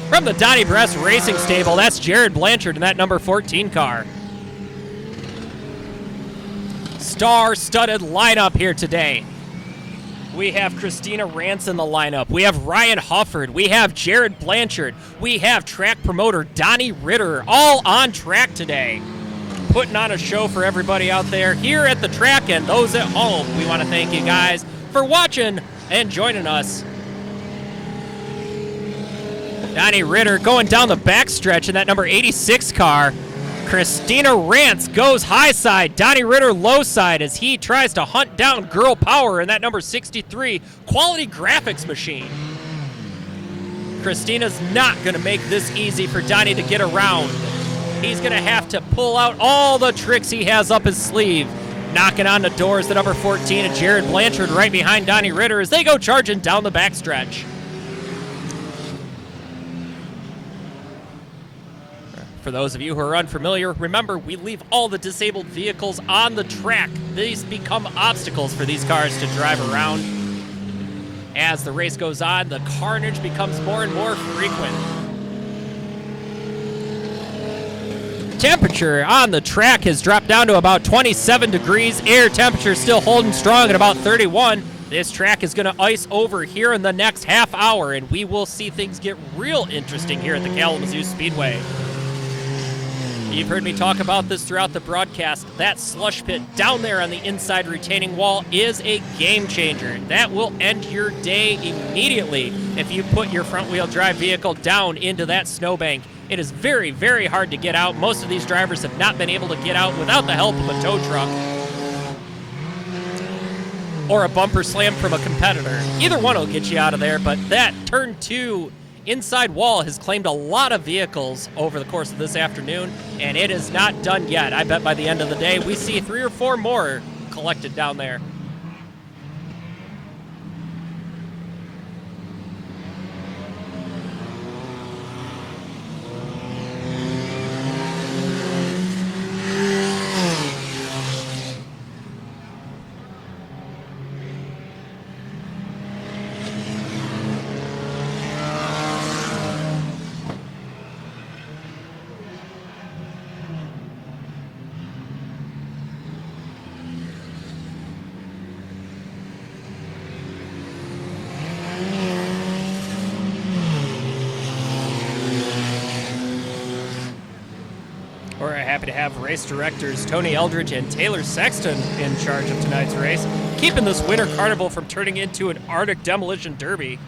From the Donnie Bress Racing Stable, that's Jared Blanchard in that number 14 car. Star-studded lineup here today. We have Christina Rance in the lineup. We have Ryan Hufford. We have Jared Blanchard. We have track promoter Donnie Ritter, all on track today. Putting on a show for everybody out there here at the track and those at home. We want to thank you guys for watching and joining us. Donnie Ritter going down the backstretch in that number 86 car. Christina Rance goes high side. Donnie Ritter low side as he tries to hunt down Girl Power in that number 63 Quality Graphics machine. Christina's not going to make this easy for Donnie to get around. He's going to have to pull out all the tricks he has up his sleeve. Knocking on the doors, the number 14 and Jared Blanchard right behind Donnie Ritter as they go charging down the backstretch. For those of you who are unfamiliar, remember, we leave all the disabled vehicles on the track. These become obstacles for these cars to drive around. As the race goes on, the carnage becomes more and more frequent. Temperature on the track has dropped down to about 27 degrees. Air temperature still holding strong at about 31. This track is going to ice over here in the next half hour, and we will see things get real interesting here at the Kalamazoo Speedway. You've heard me talk about this throughout the broadcast. That slush pit down there on the inside retaining wall is a game changer. That will end your day immediately if you put your front-wheel drive vehicle down into that snowbank. It is very, very hard to get out. Most of these drivers have not been able to get out without the help of a tow truck or a bumper slam from a competitor. Either one will get you out of there, but that turn 2 inside wall has claimed a lot of vehicles over the course of this afternoon, and it is not done yet. I bet by the end of the day, we see 3 or 4 more collected down there. We're happy to have race directors Tony Eldridge and Taylor Sexton in charge of tonight's race, keeping this winter carnival from turning into an Arctic demolition derby.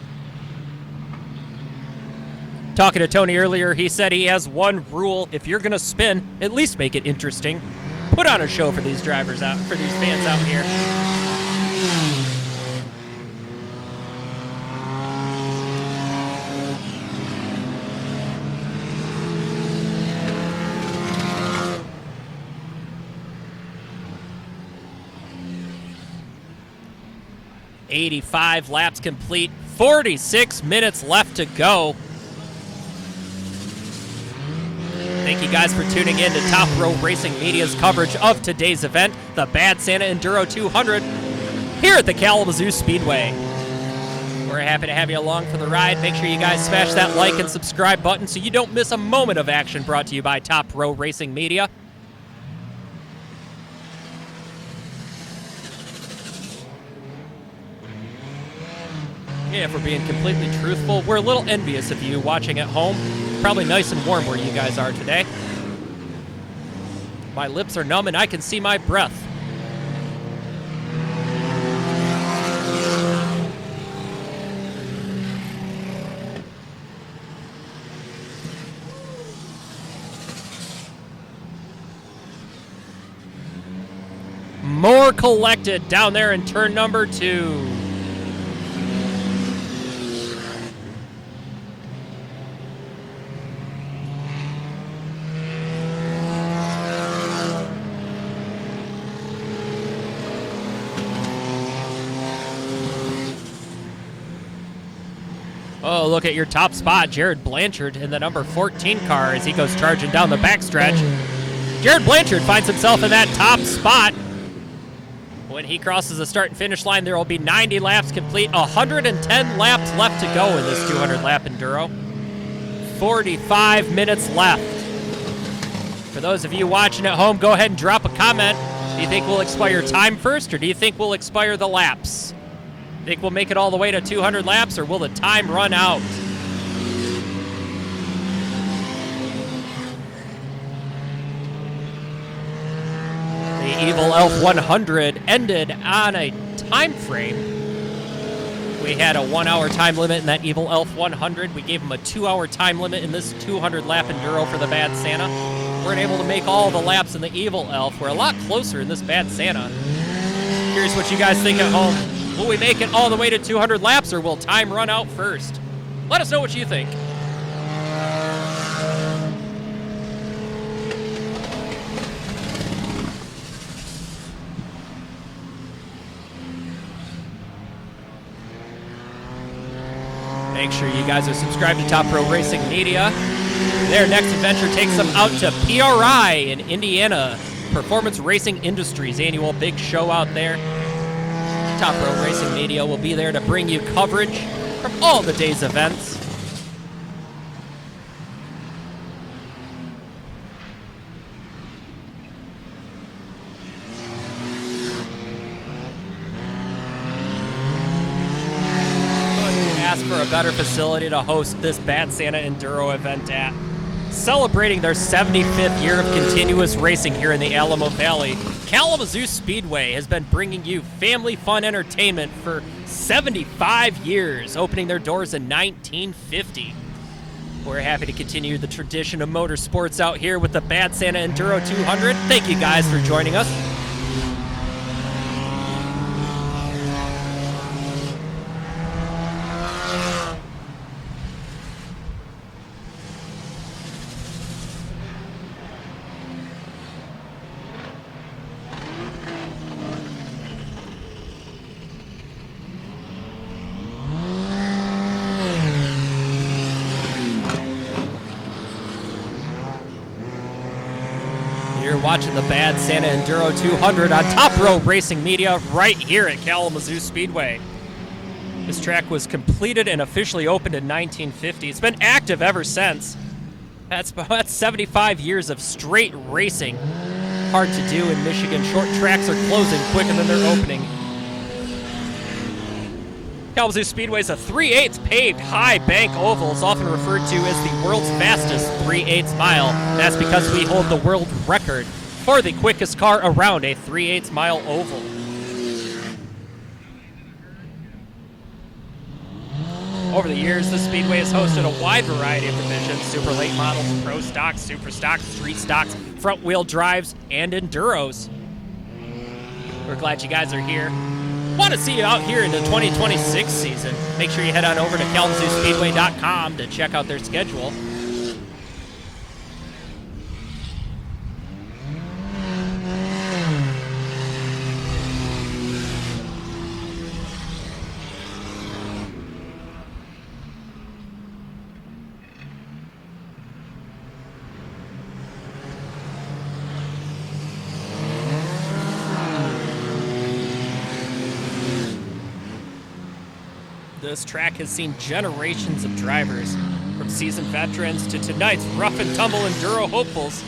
Talking to Tony earlier, he said he has one rule: if you're going to spin, at least make it interesting. Put on a show for these drivers out, for these fans out here. "85 laps complete, 46 minutes left to go." Thank you guys for tuning in to Top Row Racing Media's coverage of today's event, the Bad Santa Enduro 200, here at the Kalamazoo Speedway. We're happy to have you along for the ride. Make sure you guys smash that like and subscribe button so you don't miss a moment of action, brought to you by Top Row Racing Media. Yeah, if we're being completely truthful, we're a little envious of you watching at home. It's probably nice and warm where you guys are today. My lips are numb and I can see my breath. More collected down there in turn number 2. Oh, look at your top spot, Jared Blanchard in the number 14 car as he goes charging down the backstretch. Jared Blanchard finds himself in that top spot. When he crosses the start and finish line, there will be 90 laps complete, 110 laps left to go in this 200-lap Enduro. 45 minutes left. For those of you watching at home, go ahead and drop a comment. Do you think we'll expire time first, or do you think we'll expire the laps? Think we'll make it all the way to 200 laps, or will the time run out? The Evil Elf 100 ended on a time frame. We had a 1-hour time limit in that Evil Elf 100. We gave him a 2-hour time limit in this 200-lap Enduro for the Bad Santa. We're able to make all the laps in the Evil Elf. We're a lot closer in this Bad Santa. Curious what you guys think at home. Will we make it all the way to 200 laps, or will time run out first? Let us know what you think. Make sure you guys are subscribed to Top Row Racing Media. Their next adventure takes them out to PRI in Indiana, Performance Racing Industries annual big show out there. Top Row Racing Media will be there to bring you coverage from all the day's events. Couldn't ask for a better facility to host this Bad Santa Enduro event at. Celebrating their 75th year of continuous racing here in the Alamo Valley, Kalamazoo Speedway has been bringing you family fun entertainment for 75 years, opening their doors in 1950. We're happy to continue the tradition of motorsports out here with the Bad Santa Enduro 200. Thank you guys for joining us. You're watching the Bad Santa Enduro 200 on Top Row Racing Media right here at Kalamazoo Speedway. This track was completed and officially opened in 1950. It's been active ever since. That's 75 years of straight racing. Hard to do in Michigan. Short tracks are closing quicker than they're opening. Kalamazoo Speedway is a 3/8 paved high bank oval. It's often referred to as the world's fastest 3/8 mile. That's because we hold the world record for the quickest car around a 3/8 mile oval. Over the years, the Speedway has hosted a wide variety of divisions: super late models, pro stocks, super stocks, street stocks, front wheel drives, and enduros. We're glad you guys are here. Want to see you out here in the 2026 season. Make sure you head on over to KalamazooSpeedway.com to check out their schedule. This track has seen generations of drivers, from seasoned veterans to tonight's rough and tumble enduro hopefuls.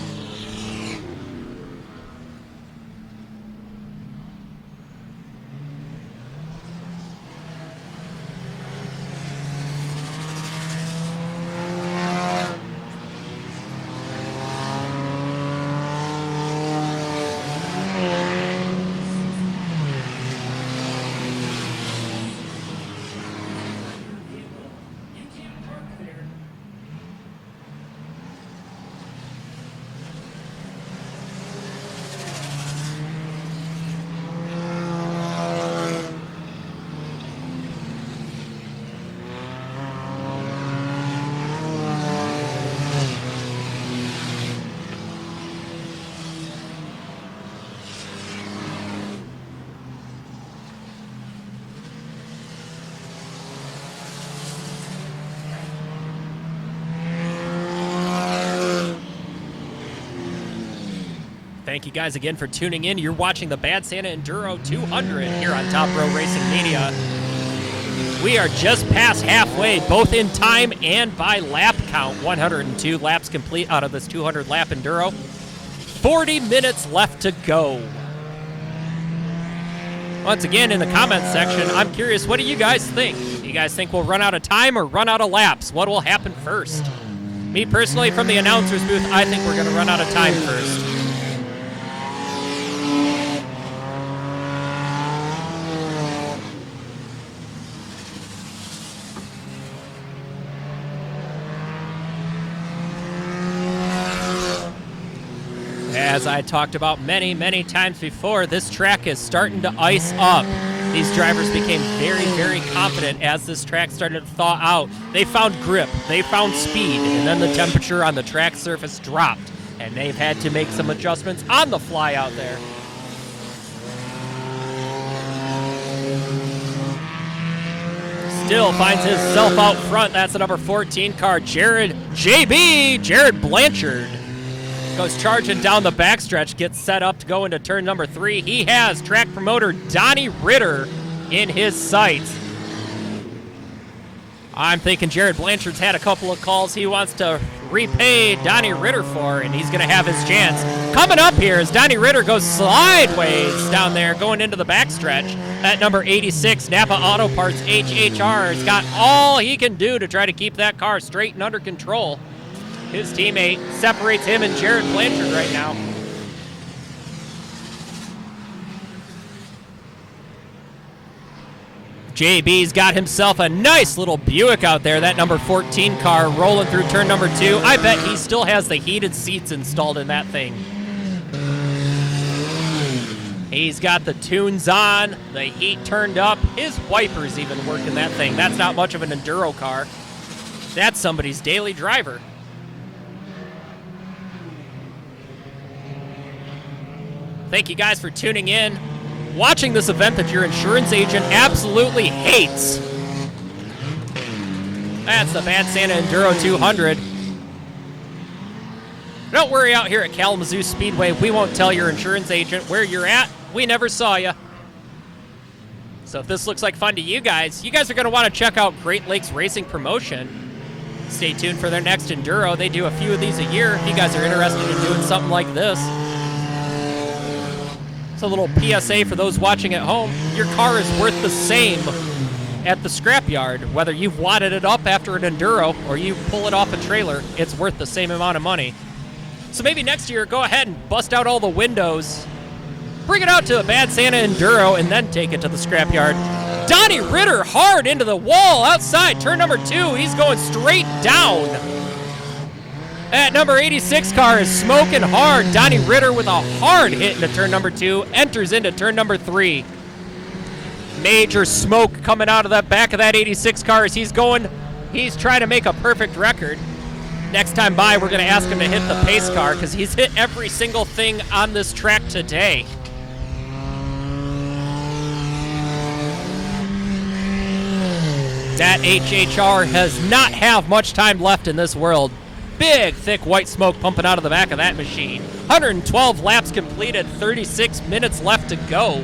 Thank you guys again for tuning in. You're watching the Bad Santa Enduro 200 here on Top Row Racing Media. We are just past halfway, both in time and by lap count. 102 laps complete out of this 200 lap Enduro. 40 minutes left to go. Once again, in the comments section, I'm curious, what do you guys think? Do you guys think we'll run out of time or run out of laps? What will happen first? Me personally, from the announcer's booth, I think we're going to run out of time first. As I talked about many, many times before, this track is starting to ice up. These drivers became very, very confident as this track started to thaw out. They found grip, they found speed, and then the temperature on the track surface dropped, and they've had to make some adjustments on the fly out there. Still finds himself out front. That's the number 14 car, Jared Blanchard. Goes charging down the backstretch, gets set up to go into turn number 3. He has track promoter Donnie Ritter in his sights. I'm thinking Jared Blanchard's had a couple of calls he wants to repay Donnie Ritter for, and he's going to have his chance. Coming up here as Donnie Ritter goes sideways down there, going into the backstretch. At number 86, Napa Auto Parts HHR has got all he can do to try to keep that car straight and under control. His teammate separates him and Jared Blanchard right now. JB's got himself a nice little Buick out there, that number 14 car rolling through turn number 2. I bet he still has the heated seats installed in that thing. He's got the tunes on, the heat turned up, his wipers even work in that thing. That's not much of an enduro car. That's somebody's daily driver. Thank you guys for tuning in, watching this event that your insurance agent absolutely hates. That's the Bad Santa Enduro 200. Don't worry, out here at Kalamazoo Speedway, we won't tell your insurance agent where you're at. We never saw you. So if this looks like fun to you guys are going to want to check out Great Lakes Racing Promotion. Stay tuned for their next Enduro. They do a few of these a year if you guys are interested in doing something like this. A little PSA for those watching at home. Your car is worth the same at the scrapyard. Whether you've wadded it up after an enduro or you pull it off a trailer, it's worth the same amount of money. So maybe next year, go ahead and bust out all the windows, bring it out to a Bad Santa Enduro, and then take it to the scrapyard. Donnie Ritter hard into the wall outside turn number 2. He's going straight down. That number 86 car is smoking hard. Donnie Ritter with a hard hit into turn number 2, enters into turn number 3. Major smoke coming out of the back of that 86 car as he's trying to make a perfect record. Next time by, we're going to ask him to hit the pace car because he's hit every single thing on this track today. That HHR has not have much time left in this world. Big, thick white smoke pumping out of the back of that machine. 112 laps completed, 36 minutes left to go.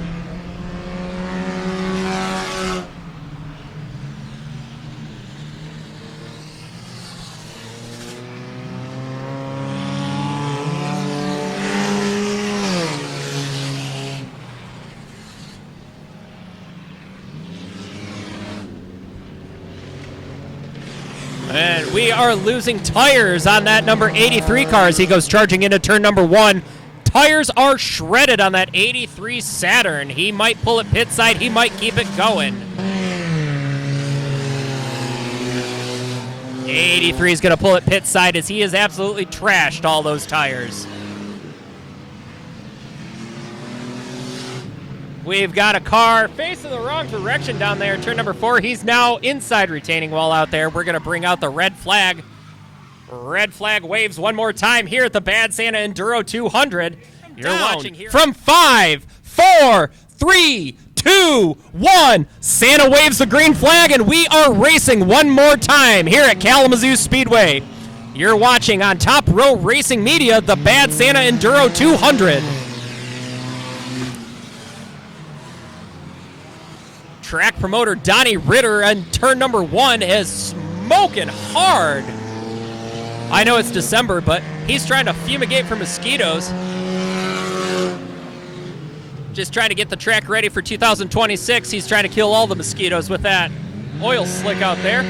And we are losing tires on that number 83 car as he goes charging into turn number 1. Tires are shredded on that 83 Saturn. He might pull it pit side. He might keep it going. 83 is going to pull it pit side as he has absolutely trashed all those tires. We've got a car facing the wrong direction down there. Turn number 4. He's now inside retaining wall out there. We're going to bring out the red flag. Red flag waves one more time here at the Bad Santa Enduro 200. You're watching here from 5, 4, 3, 2, 1. Santa waves the green flag, and we are racing one more time here at Kalamazoo Speedway. You're watching on Top Row Racing Media, the Bad Santa Enduro 200. Track promoter Donnie Ritter on turn number 1 is smoking hard. I know it's December, but he's trying to fumigate for mosquitoes. Just trying to get the track ready for 2026. He's trying to kill all the mosquitoes with that oil slick out there.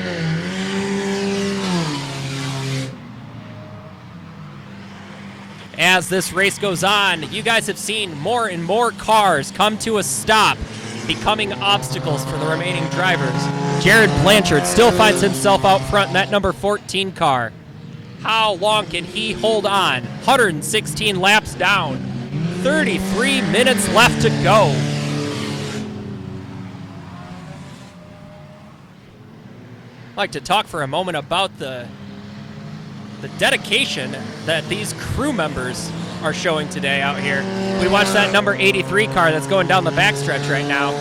As this race goes on, you guys have seen more and more cars come to a stop, becoming obstacles for the remaining drivers. Jared Blanchard still finds himself out front in that number 14 car. How long can he hold on? 116 laps down. 33 minutes left to go. I'd like to talk for a moment about the dedication that these crew members are showing today out here. We watched that number 83 car that's going down the backstretch right now.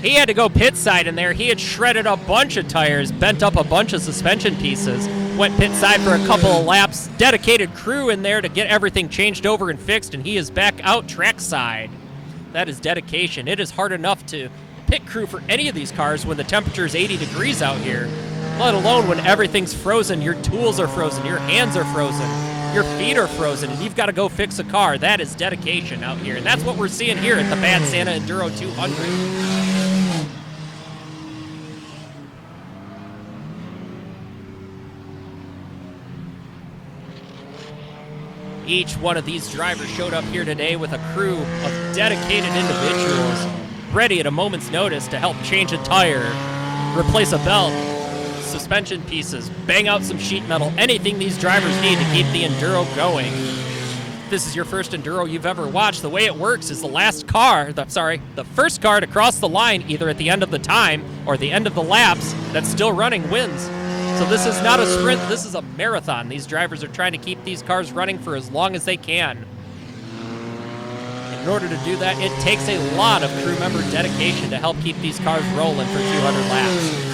He had to go pit side in there. He had shredded a bunch of tires, bent up a bunch of suspension pieces, went pit side for a couple of laps, dedicated crew in there to get everything changed over and fixed, and he is back out track side. That is dedication. It is hard enough to pit crew for any of these cars when the temperature is 80 degrees out here, let alone when everything's frozen, your tools are frozen, your hands are frozen, your feet are frozen, and you've got to go fix a car. That is dedication out here, and that's what we're seeing here at the Bad Santa Enduro 200. Each one of these drivers showed up here today with a crew of dedicated individuals, ready at a moment's notice to help change a tire, replace a belt, suspension pieces, bang out some sheet metal, anything these drivers need to keep the Enduro going. If this is your first Enduro you've ever watched, the way it works is the first car to cross the line either at the end of the time or the end of the laps that's still running wins. So this is not a sprint, this is a marathon. These drivers are trying to keep these cars running for as long as they can. In order to do that, it takes a lot of crew member dedication to help keep these cars rolling for 200 laps.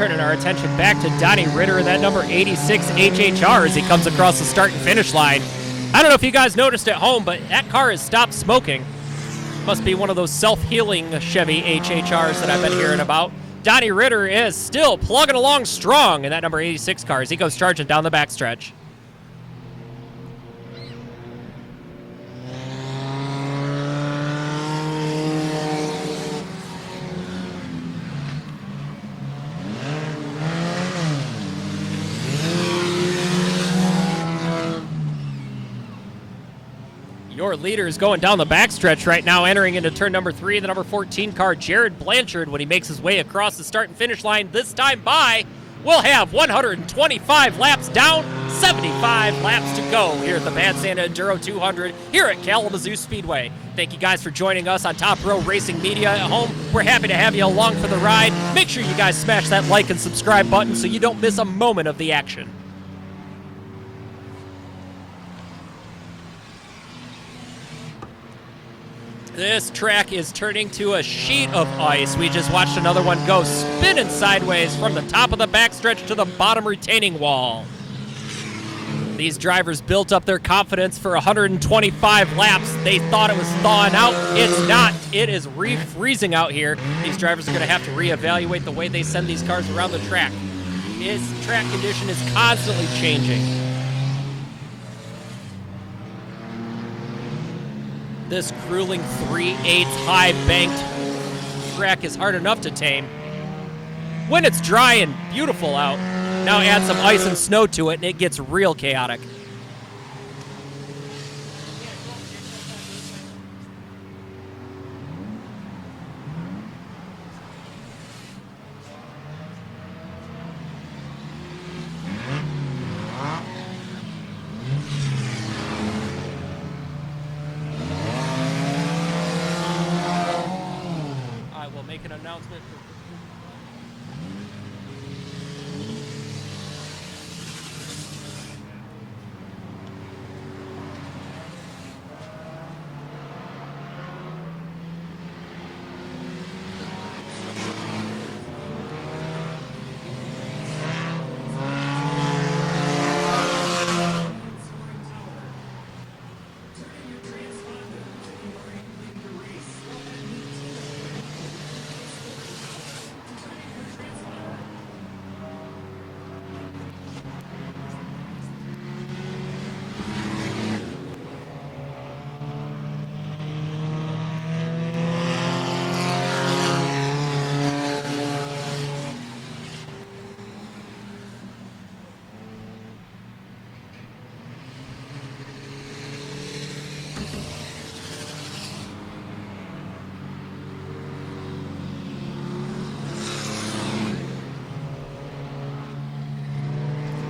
Turning our attention back to Donnie Ritter, that number 86 HHR, as he comes across the start and finish line. I don't know if you guys noticed at home, but that car has stopped smoking. Must be one of those self-healing Chevy HHRs that I've been hearing about. Donnie Ritter is still plugging along strong in that number 86 car as he goes charging down the backstretch. Your leader is going down the backstretch right now, entering into turn number 3. The number 14 car, Jared Blanchard, when he makes his way across the start and finish line this time by, will have 125 laps down, 75 laps to go here at the Bad Santa Enduro 200 here at Kalamazoo Speedway. Thank you guys for joining us on Top Row Racing Media at home. We're happy to have you along for the ride. Make sure you guys smash that like and subscribe button so you don't miss a moment of the action. This track is turning to a sheet of ice. We just watched another one go spinning sideways from the top of the backstretch to the bottom retaining wall. These drivers built up their confidence for 125 laps. They thought it was thawing out. It's not. It is freezing out here. These drivers are going to have to reevaluate the way they send these cars around the track. This track condition is constantly changing. This grueling 3/8 high banked track is hard enough to tame. When it's dry and beautiful out, now add some ice and snow to it and it gets real chaotic. Make an announcement.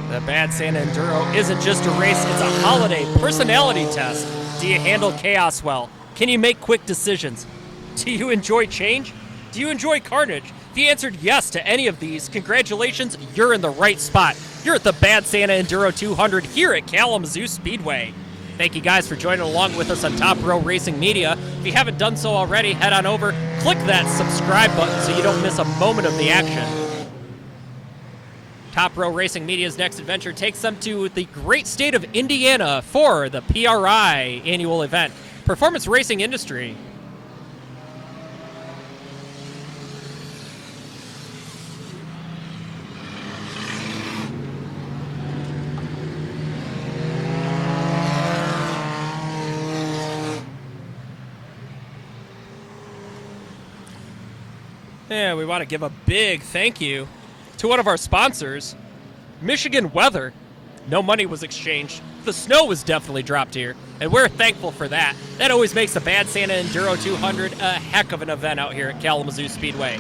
The Bad Santa Enduro isn't just a race, it's a holiday personality test. Do you handle chaos well? Can you make quick decisions? Do you enjoy change? Do you enjoy carnage? If you answered yes to any of these, congratulations, you're in the right spot. You're at the Bad Santa Enduro 200 here at Kalamazoo Speedway. Thank you guys for joining along with us on Top Row Racing Media. If you haven't done so already, head on over, click that subscribe button so you don't miss a moment of the action. Top Row Racing Media's next adventure takes them to the great state of Indiana for the PRI annual event, Performance Racing Industry. Yeah, we want to give a big thank you to one of our sponsors, Michigan Weather. No money was exchanged. The snow was definitely dropped here, and we're thankful for that. That always makes the Bad Santa Enduro 200 a heck of an event out here at Kalamazoo Speedway.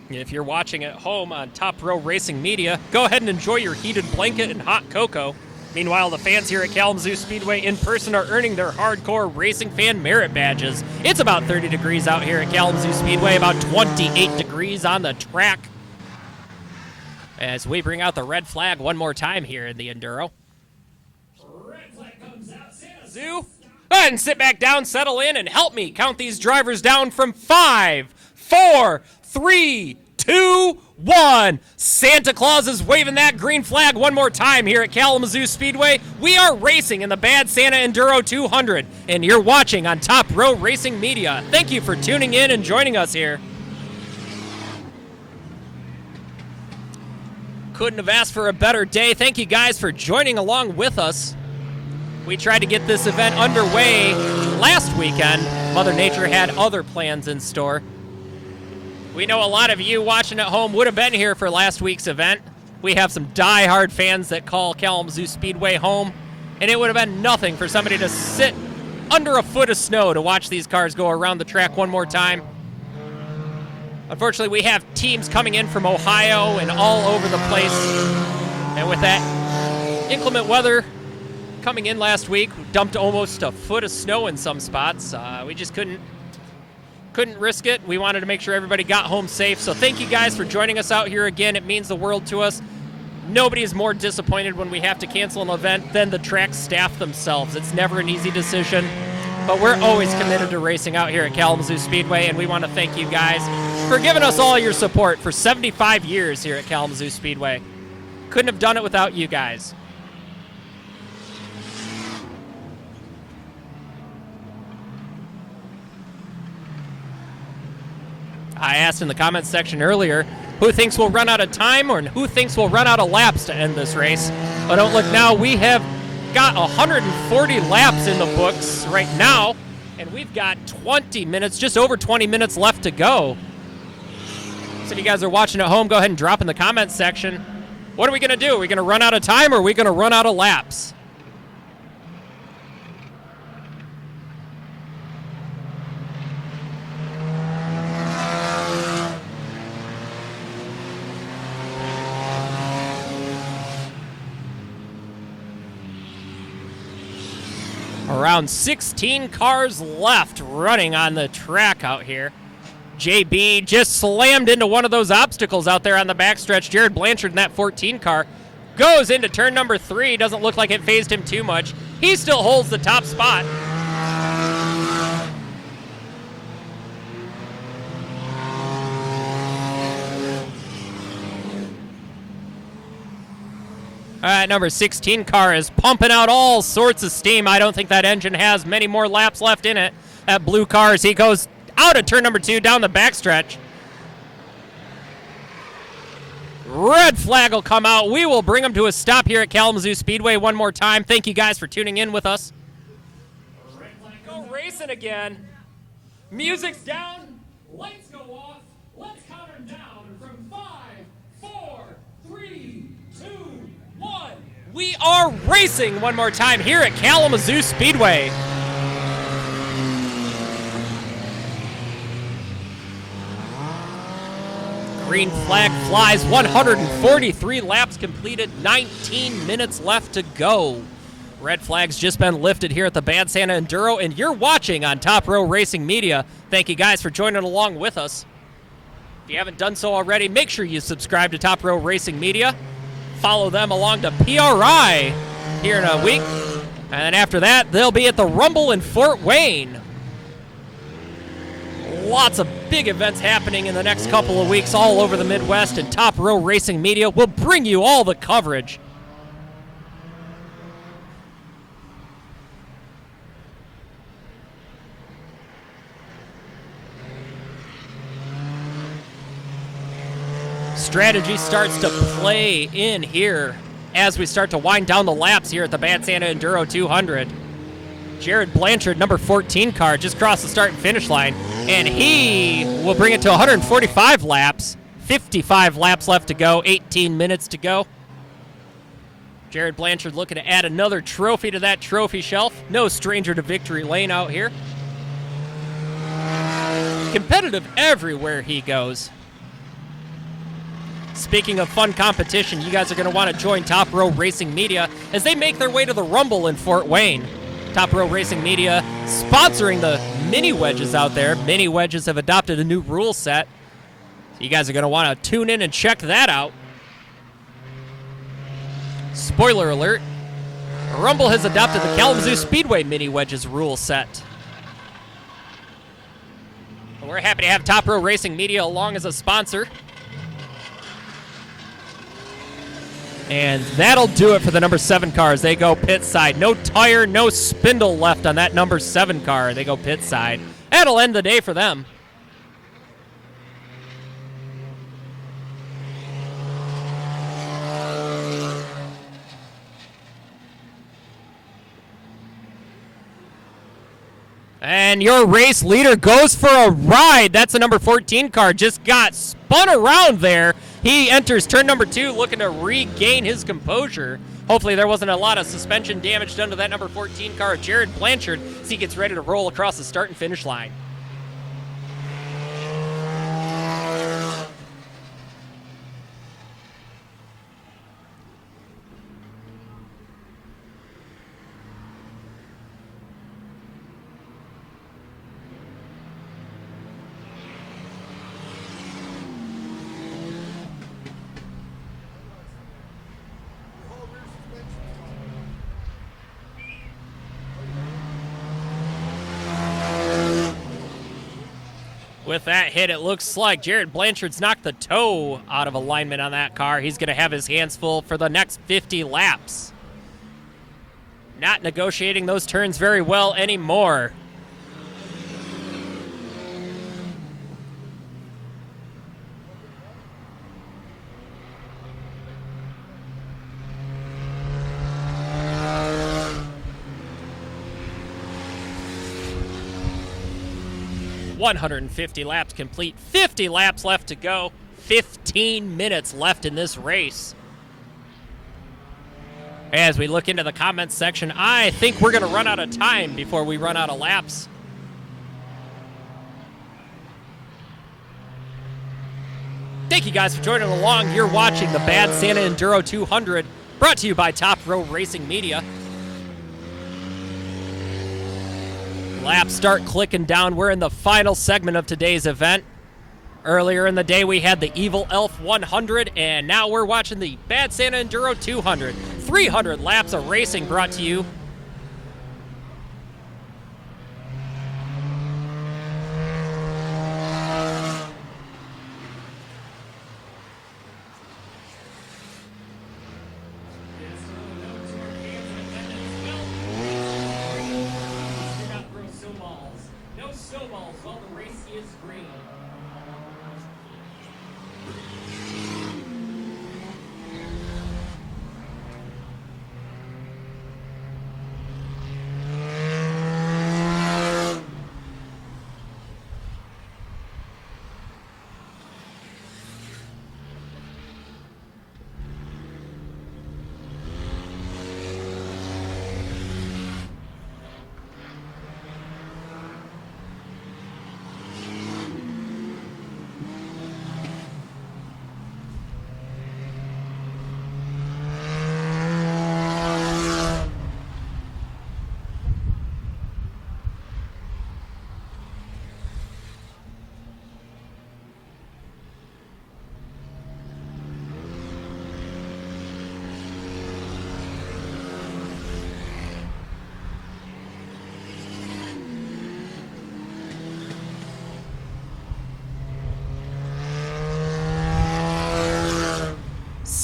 If you're watching at home on Top Row Racing Media, go ahead and enjoy your heated blanket and hot cocoa. Meanwhile, the fans here at Kalamazoo Speedway in person are earning their hardcore racing fan merit badges. It's about 30 degrees out here at Kalamazoo Speedway, about 28 degrees on the track. as we bring out the red flag one more time here in the Enduro. Red flag comes out. Santa Zoo, go ahead and sit back down, settle in, and help me count these drivers down from 5, 4, 3, 2, 1. Santa Claus is waving that green flag one more time here at Kalamazoo Speedway. We are racing in the Bad Santa Enduro 200, and you're watching on Top Row Racing Media. Thank you for tuning in and joining us here. Couldn't have asked for a better day. Thank you guys for joining along with us. We tried to get this event underway last weekend. Mother Nature had other plans in store. We know a lot of you watching at home would have been here for last week's event. We have some die-hard fans that call Kalamazoo Speedway home, and it would have been nothing for somebody to sit under a foot of snow to watch these cars go around the track one more time. Unfortunately, we have teams coming in from Ohio and all over the place, and with that inclement weather coming in last week, dumped almost a foot of snow in some spots. We just couldn't risk it. We wanted to make sure everybody got home safe. So thank you guys for joining us out here again. It means the world to us. Nobody is more disappointed when we have to cancel an event than the track staff themselves. It's never an easy decision, but we're always committed to racing out here at Kalamazoo Speedway, and we want to thank you guys for giving us all your support for 75 years here at Kalamazoo Speedway. Couldn't have done it without you guys. I asked in the comments section earlier who thinks we'll run out of time or who thinks we'll run out of laps to end this race. But don't look now, we have got 140 laps in the books right now, and we've got 20 minutes, just over 20 minutes left to go. So if you guys are watching at home, go ahead and drop in the comments section. What are we going to do? Are we going to run out of time or are we going to run out of laps? Around 16 cars left running on the track out here. JB just slammed into one of those obstacles out there on the backstretch. Jared Blanchard in that 14 car goes into turn number 3. Doesn't look like it fazed him too much. He still holds the top spot. All right, number 16 car is pumping out all sorts of steam. I don't think that engine has many more laps left in it. That blue car, as he goes out of turn number 2 down the backstretch. Red flag will come out. We will bring him to a stop here at Kalamazoo Speedway one more time. Thank you guys for tuning in with us. Go racing again. Music's down. Lights go off. Let's count them down from 5, 4, 3, 2, 1. We are racing one more time here at Kalamazoo Speedway. Green flag flies, 143 laps completed, 19 minutes left to go. Red flag's just been lifted here at the Bad Santa Enduro, and you're watching on Top Row Racing Media. Thank you guys for joining along with us. If you haven't done so already, make sure you subscribe to Top Row Racing Media. Follow them along to PRI here in a week. And then after that, they'll be at the Rumble in Fort Wayne. Lots of big events happening in the next couple of weeks all over the Midwest, and Top Row Racing Media will bring you all the coverage. Strategy starts to play in here as we start to wind down the laps here at the Bad Santa Enduro 200. Jared Blanchard, number 14 car, just crossed the start and finish line, and he will bring it to 145 laps. 55 laps left to go, 18 minutes to go. Jared Blanchard looking to add another trophy to that trophy shelf. No stranger to victory lane out here. Competitive everywhere he goes. Speaking of fun competition, you guys are going to want to join Top Row Racing Media as they make their way to the Rumble in Fort Wayne. Top Row Racing Media sponsoring the mini wedges out there. Mini wedges have adopted a new rule set. So you guys are going to want to tune in and check that out. Spoiler alert, Rumble has adopted the Kalamazoo Speedway mini wedges rule set. We're happy to have Top Row Racing Media along as a sponsor. And that'll do it for the number 7 cars. They go pit side. No tire, no spindle left on that number 7 car. They go pit side. That'll end the day for them. And your race leader goes for a ride. That's the number 14 car. Just got spun around there. He enters turn number 2 looking to regain his composure. Hopefully there wasn't a lot of suspension damage done to that number 14 car, Jared Blanchard, as he gets ready to roll across the start and finish line. With that hit, it looks like Jared Blanchard's knocked the toe out of alignment on that car. He's going to have his hands full for the next 50 laps. Not negotiating those turns very well anymore. .150 laps complete, 50 laps left to go, 15 minutes left in this race. As we look into the comments section, I think we're going to run out of time before we run out of laps. Thank you guys for joining along. You're watching the Bad Santa Enduro 200, brought to you by Top Row Racing Media. Laps start clicking down. We're in the final segment of today's event. Earlier in the day, we had the Evil Elf 100, and now we're watching the Bad Santa Enduro 200. 300 laps of racing brought to you. No snowballs while the race is green.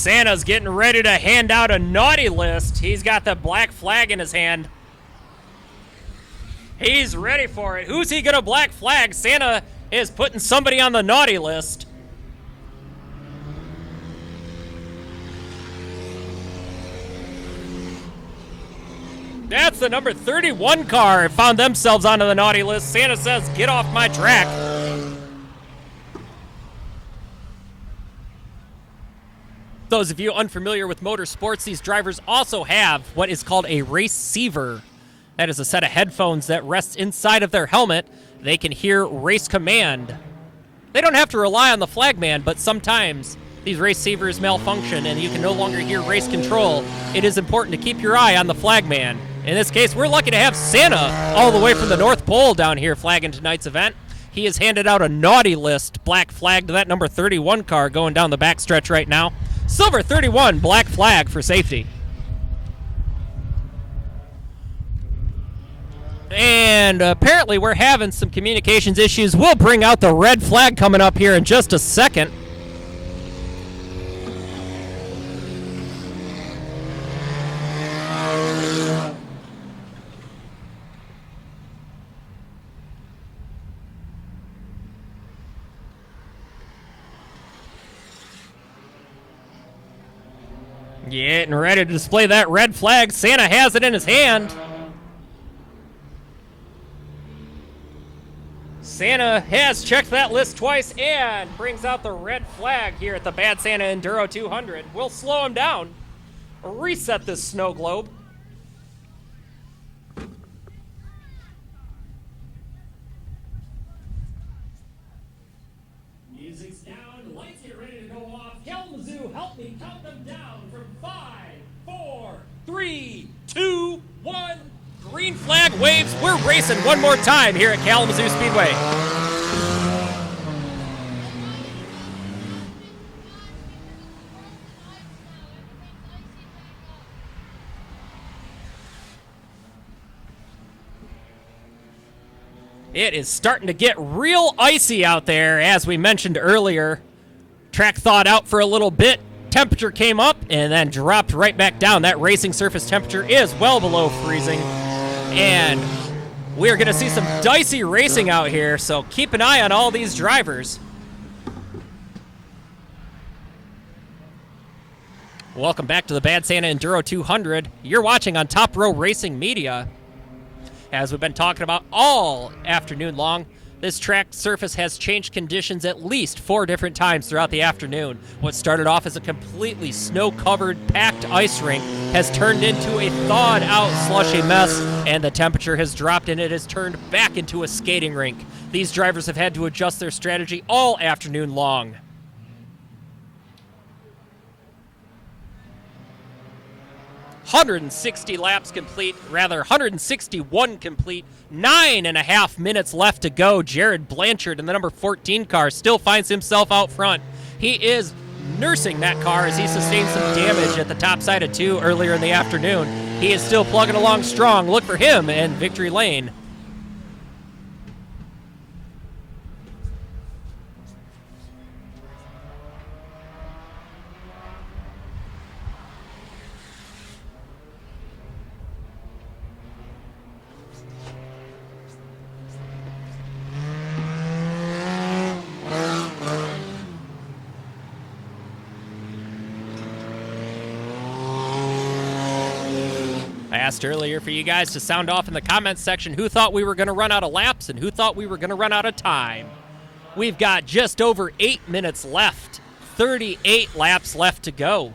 Santa's getting ready to hand out a naughty list. He's got the black flag in his hand. He's ready for it. Who's he gonna black flag? Santa is putting somebody on the naughty list. That's the number 31 car. Found themselves onto the naughty list. Santa says, get off my track. Those of you unfamiliar with motorsports, these drivers also have what is called a race-ceiver. That is a set of headphones that rests inside of their helmet. They can hear race command. They don't have to rely on the flagman, but sometimes these race-ceivers malfunction and you can no longer hear race control. It is important to keep your eye on the flagman. In this case, we're lucky to have Santa all the way from the North Pole down here flagging tonight's event. He has handed out a naughty list, black flag to that number 31 car going down the backstretch right now. Silver 31, black flag for safety. And apparently we're having some communications issues. We'll bring out the red flag coming up here in just a second. Getting ready to display that red flag. Santa has it in his hand. Santa has checked that list twice and brings out the red flag here at the Bad Santa Enduro 200. We'll slow him down, reset this snow globe. Music's down, lights get ready to go off. Kalamazoo, help me count them down from 5, 4, 3, 2, 1. Green flag waves. We're racing one more time here at Kalamazoo Speedway. It is starting to get real icy out there, as we mentioned earlier. Track thawed out for a little bit. Temperature came up and then dropped right back down. That racing surface temperature is well below freezing. And we're going to see some dicey racing out here, so keep an eye on all these drivers. Welcome back to the Bad Santa Enduro 200. You're watching on Top Row Racing Media. As we've been talking about all afternoon long, this track surface has changed conditions at least 4 different times throughout the afternoon. What started off as a completely snow-covered, packed ice rink has turned into a thawed-out, slushy mess, and the temperature has dropped and it has turned back into a skating rink. These drivers have had to adjust their strategy all afternoon long. $160 laps complete, rather 161 complete, 9.5 minutes left to go. Jared Blanchard in the number 14 car still finds himself out front. He is nursing that car as he sustained some damage at the top side of 2 earlier in the afternoon. He is still plugging along strong. Look for him in victory lane. I asked earlier for you guys to sound off in the comments section who thought we were going to run out of laps and who thought we were going to run out of time. We've got just over 8 minutes left, 38 laps left to go.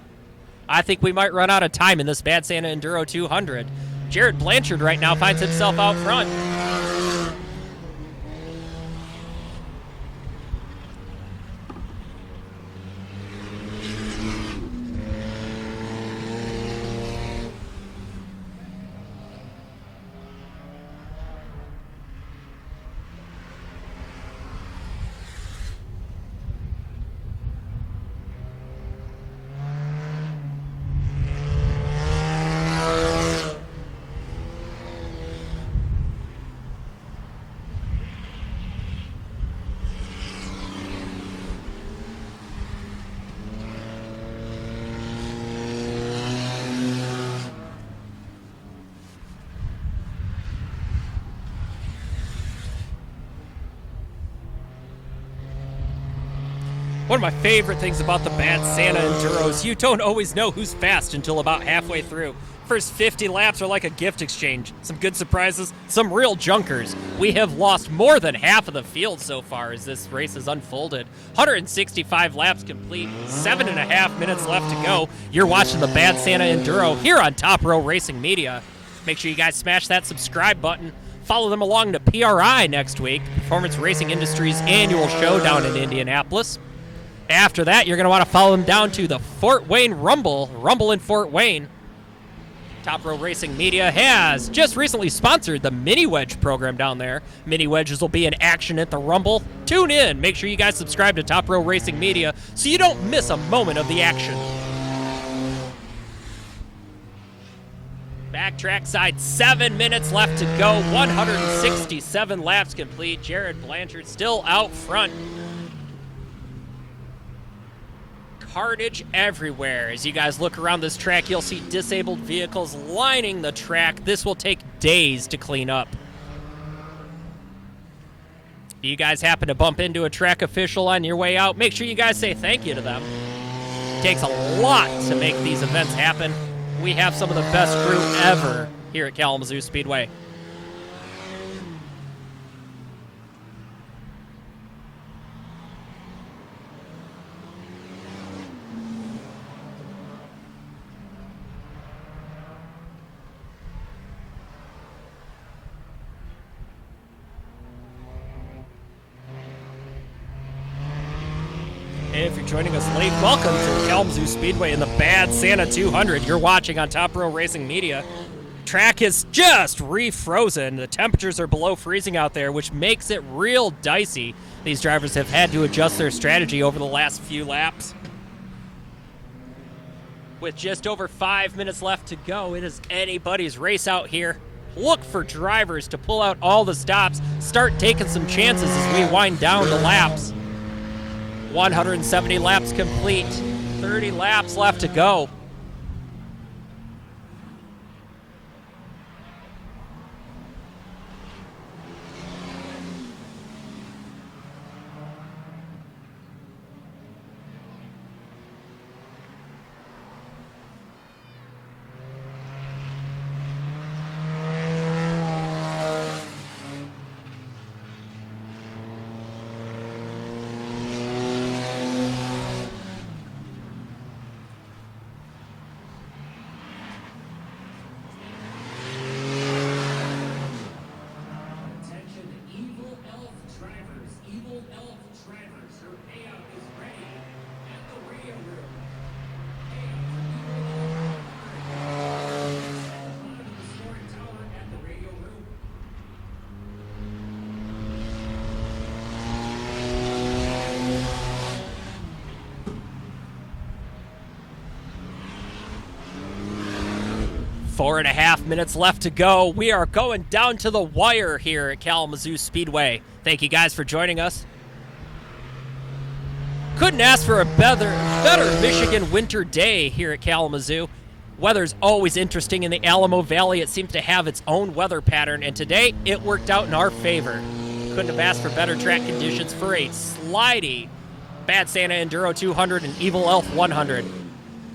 I think we might run out of time in this Bad Santa Enduro 200. Jared Blanchard right now finds himself out front. One of my favorite things about the Bad Santa Enduros, you don't always know who's fast until about halfway through. First 50 laps are like a gift exchange. Some good surprises, some real junkers. We have lost more than half of the field so far as this race has unfolded. 165 laps complete, 7.5 minutes left to go. You're watching the Bad Santa Enduro here on Top Row Racing Media. Make sure you guys smash that subscribe button. Follow them along to PRI next week, Performance Racing Industries annual show down in Indianapolis. After that, you're going to want to follow them down to the Fort Wayne Rumble in Fort Wayne. Top Row Racing Media has just recently sponsored the Mini Wedge program down there. Mini Wedges will be in action at the Rumble. Tune in. Make sure you guys subscribe to Top Row Racing Media so you don't miss a moment of the action. Backtrack side, 7 minutes left to go. 167 laps complete. Jared Blanchard still out front. Carnage everywhere. As you guys look around this track, you'll see disabled vehicles lining the track. This will take days to clean up. If you guys happen to bump into a track official on your way out, make sure you guys say thank you to them. It takes a lot to make these events happen. We have some of the best crew ever here at Kalamazoo Speedway. If you're joining us late, welcome to Kalamazoo Speedway in the Bad Santa 200. You're watching on Top Row Racing Media. Track is just refrozen. The temperatures are below freezing out there, which makes it real dicey. These drivers have had to adjust their strategy over the last few laps. With just over 5 minutes left to go, it is anybody's race out here. Look for drivers to pull out all the stops, start taking some chances as we wind down the laps. 170 laps complete, 30 laps left to go. Four and a half minutes left to go. We are going down to the wire here at Kalamazoo Speedway. Thank you guys for joining us. Couldn't ask for a better Michigan winter day here at Kalamazoo. Weather's always interesting in the Alamo Valley. It seems to have its own weather pattern, and today it worked out in our favor. Couldn't have asked for better track conditions for a slidey Bad Santa Enduro 200 and Evil Elf 100.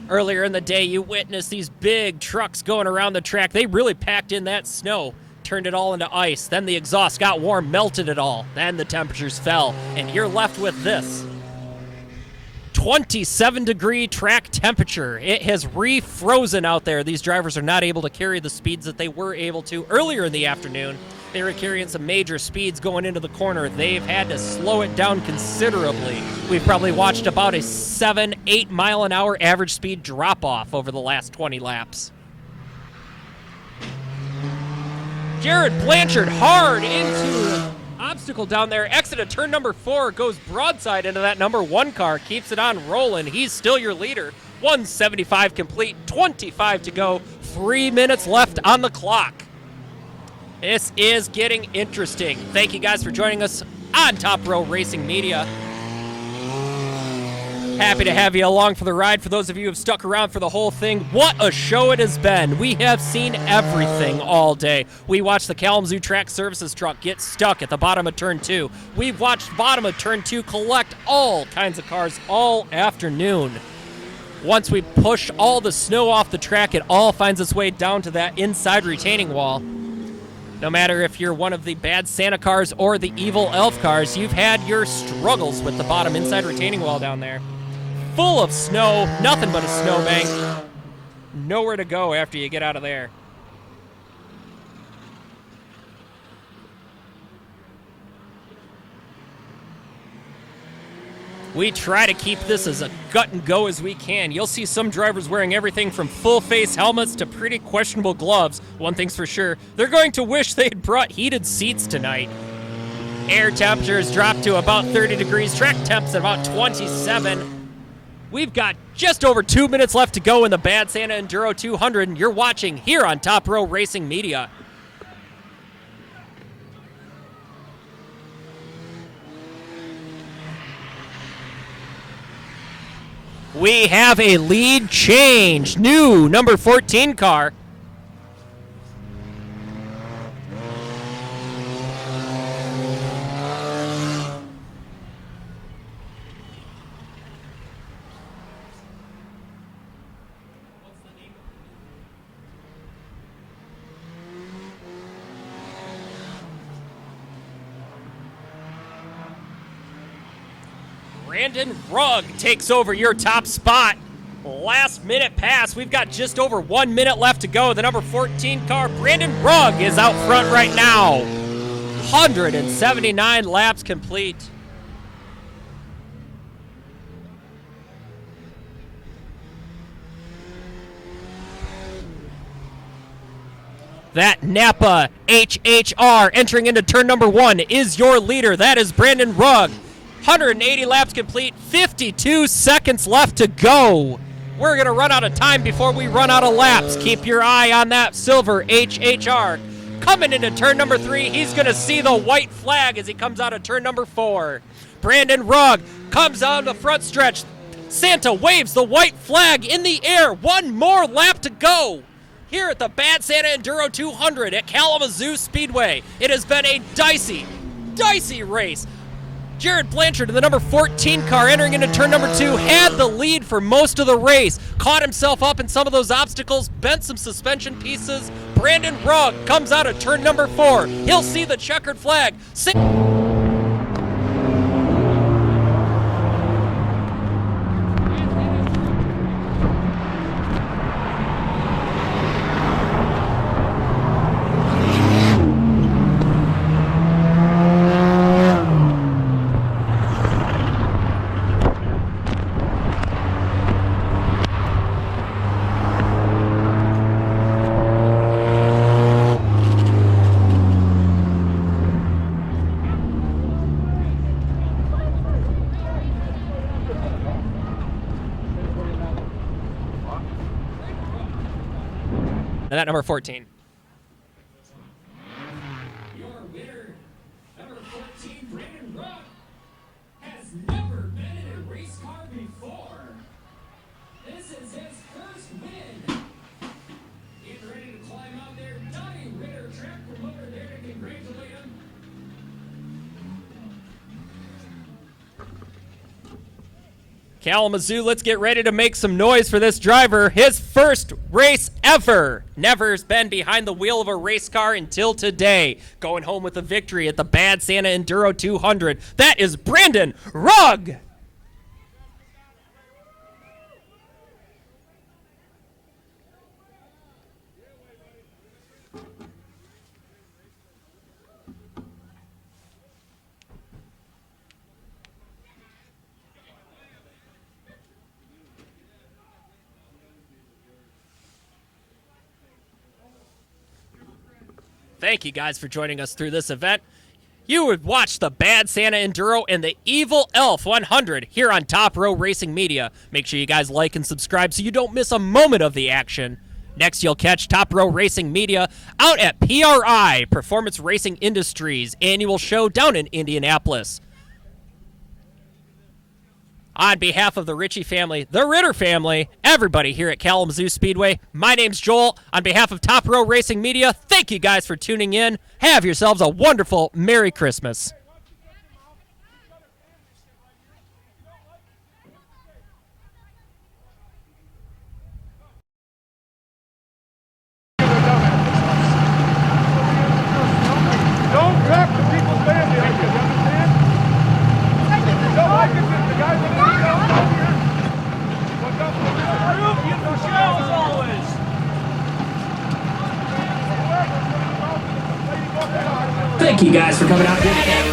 Earlier in the day, you witnessed these big trucks going around the track. They really packed in that snow, turned it all into ice. Then the exhaust got warm, melted it all. Then the temperatures fell, and you're left with this. 27-degree track temperature. It has refrozen out there. These drivers are not able to carry the speeds that they were able to earlier in the afternoon. They were carrying some major speeds going into the corner. They've had to slow it down considerably. We've probably watched about a 7-8 mile an hour average speed drop off over the last 20 laps. Jared Blanchard hard into an obstacle down there. Exit of turn number 4, goes broadside into that number 1 car, keeps it on rolling. He's still your leader. 175 complete, 25 to go, 3 minutes left on the clock. This is getting interesting. Thank you guys for joining us on Top Row Racing Media. Happy to have you along for the ride. For those of you who have stuck around for the whole thing, what a show it has been. We have seen everything all day. We watched the Kalamazoo Track Services truck get stuck at the bottom of turn 2. We've watched bottom of turn 2 collect all kinds of cars all afternoon. Once we push all the snow off the track, it all finds its way down to that inside retaining wall. No matter if you're one of the Bad Santa cars or the Evil Elf cars, you've had your struggles with the bottom inside retaining wall down there. Full of snow, nothing but a snowbank. Nowhere to go after you get out of there. We try to keep this as a gut and go as we can. You'll see some drivers wearing everything from full face helmets to pretty questionable gloves. One thing's for sure, they're going to wish they'd brought heated seats tonight. Air temperatures dropped to about 30 degrees. Track temps at about 27. We've got just over 2 minutes left to go in the Bad Santa Enduro 200, and you're watching here on Top Row Racing Media. We have a lead change. New number 14 car. Brandon Rugg takes over your top spot. Last minute pass. We've got just over 1 minute left to go. The number 14 car, Brandon Rugg, is out front right now. 179 laps complete. That Napa HHR entering into turn number 1 is your leader. That is Brandon Rugg. 180 laps complete, 52 seconds left to go. We're going to run out of time before we run out of laps. Keep your eye on that silver HHR. Coming into turn number 3, he's going to see the white flag as he comes out of turn number 4. Brandon Rugg comes on the front stretch. Santa waves the white flag in the air. One more lap to go here at the Bad Santa Enduro 200 at Kalamazoo Speedway. It has been a dicey race. Jared Blanchard in the number 14 car entering into turn number 2 had the lead for most of the race. Caught himself up in some of those obstacles, bent some suspension pieces. Brandon Rugg comes out of turn number 4. He'll see the checkered flag. And that number 14. Your winner, number 14, Brandon Rugg, has never been in a race car before. This is his first win. Getting ready to climb out there. Donnie Ritter, track promoter, there to congratulate him. Kalamazoo, let's get ready to make some noise for this driver. His first race ever. Never's been behind the wheel of a race car until today. Going home with a victory at the Bad Santa Enduro 200. That is Brandon Rugg. Thank you guys for joining us through this event. You would watch the Bad Santa Enduro and the Evil Elf 100 here on Top Row Racing Media. Make sure you guys like and subscribe so you don't miss a moment of the action. Next, you'll catch Top Row Racing Media out at PRI, Performance Racing Industries annual show down in Indianapolis. On behalf of the Ritchie family, the Ritter family, everybody here at Kalamazoo Speedway, my name's Joel. On behalf of Top Row Racing Media, thank you guys for tuning in. Have yourselves a wonderful Merry Christmas. Don't wreck the people's band behind you, you understand? Don't like it, the guys that are over here. What's up? You for show as always. Thank you guys for coming out here.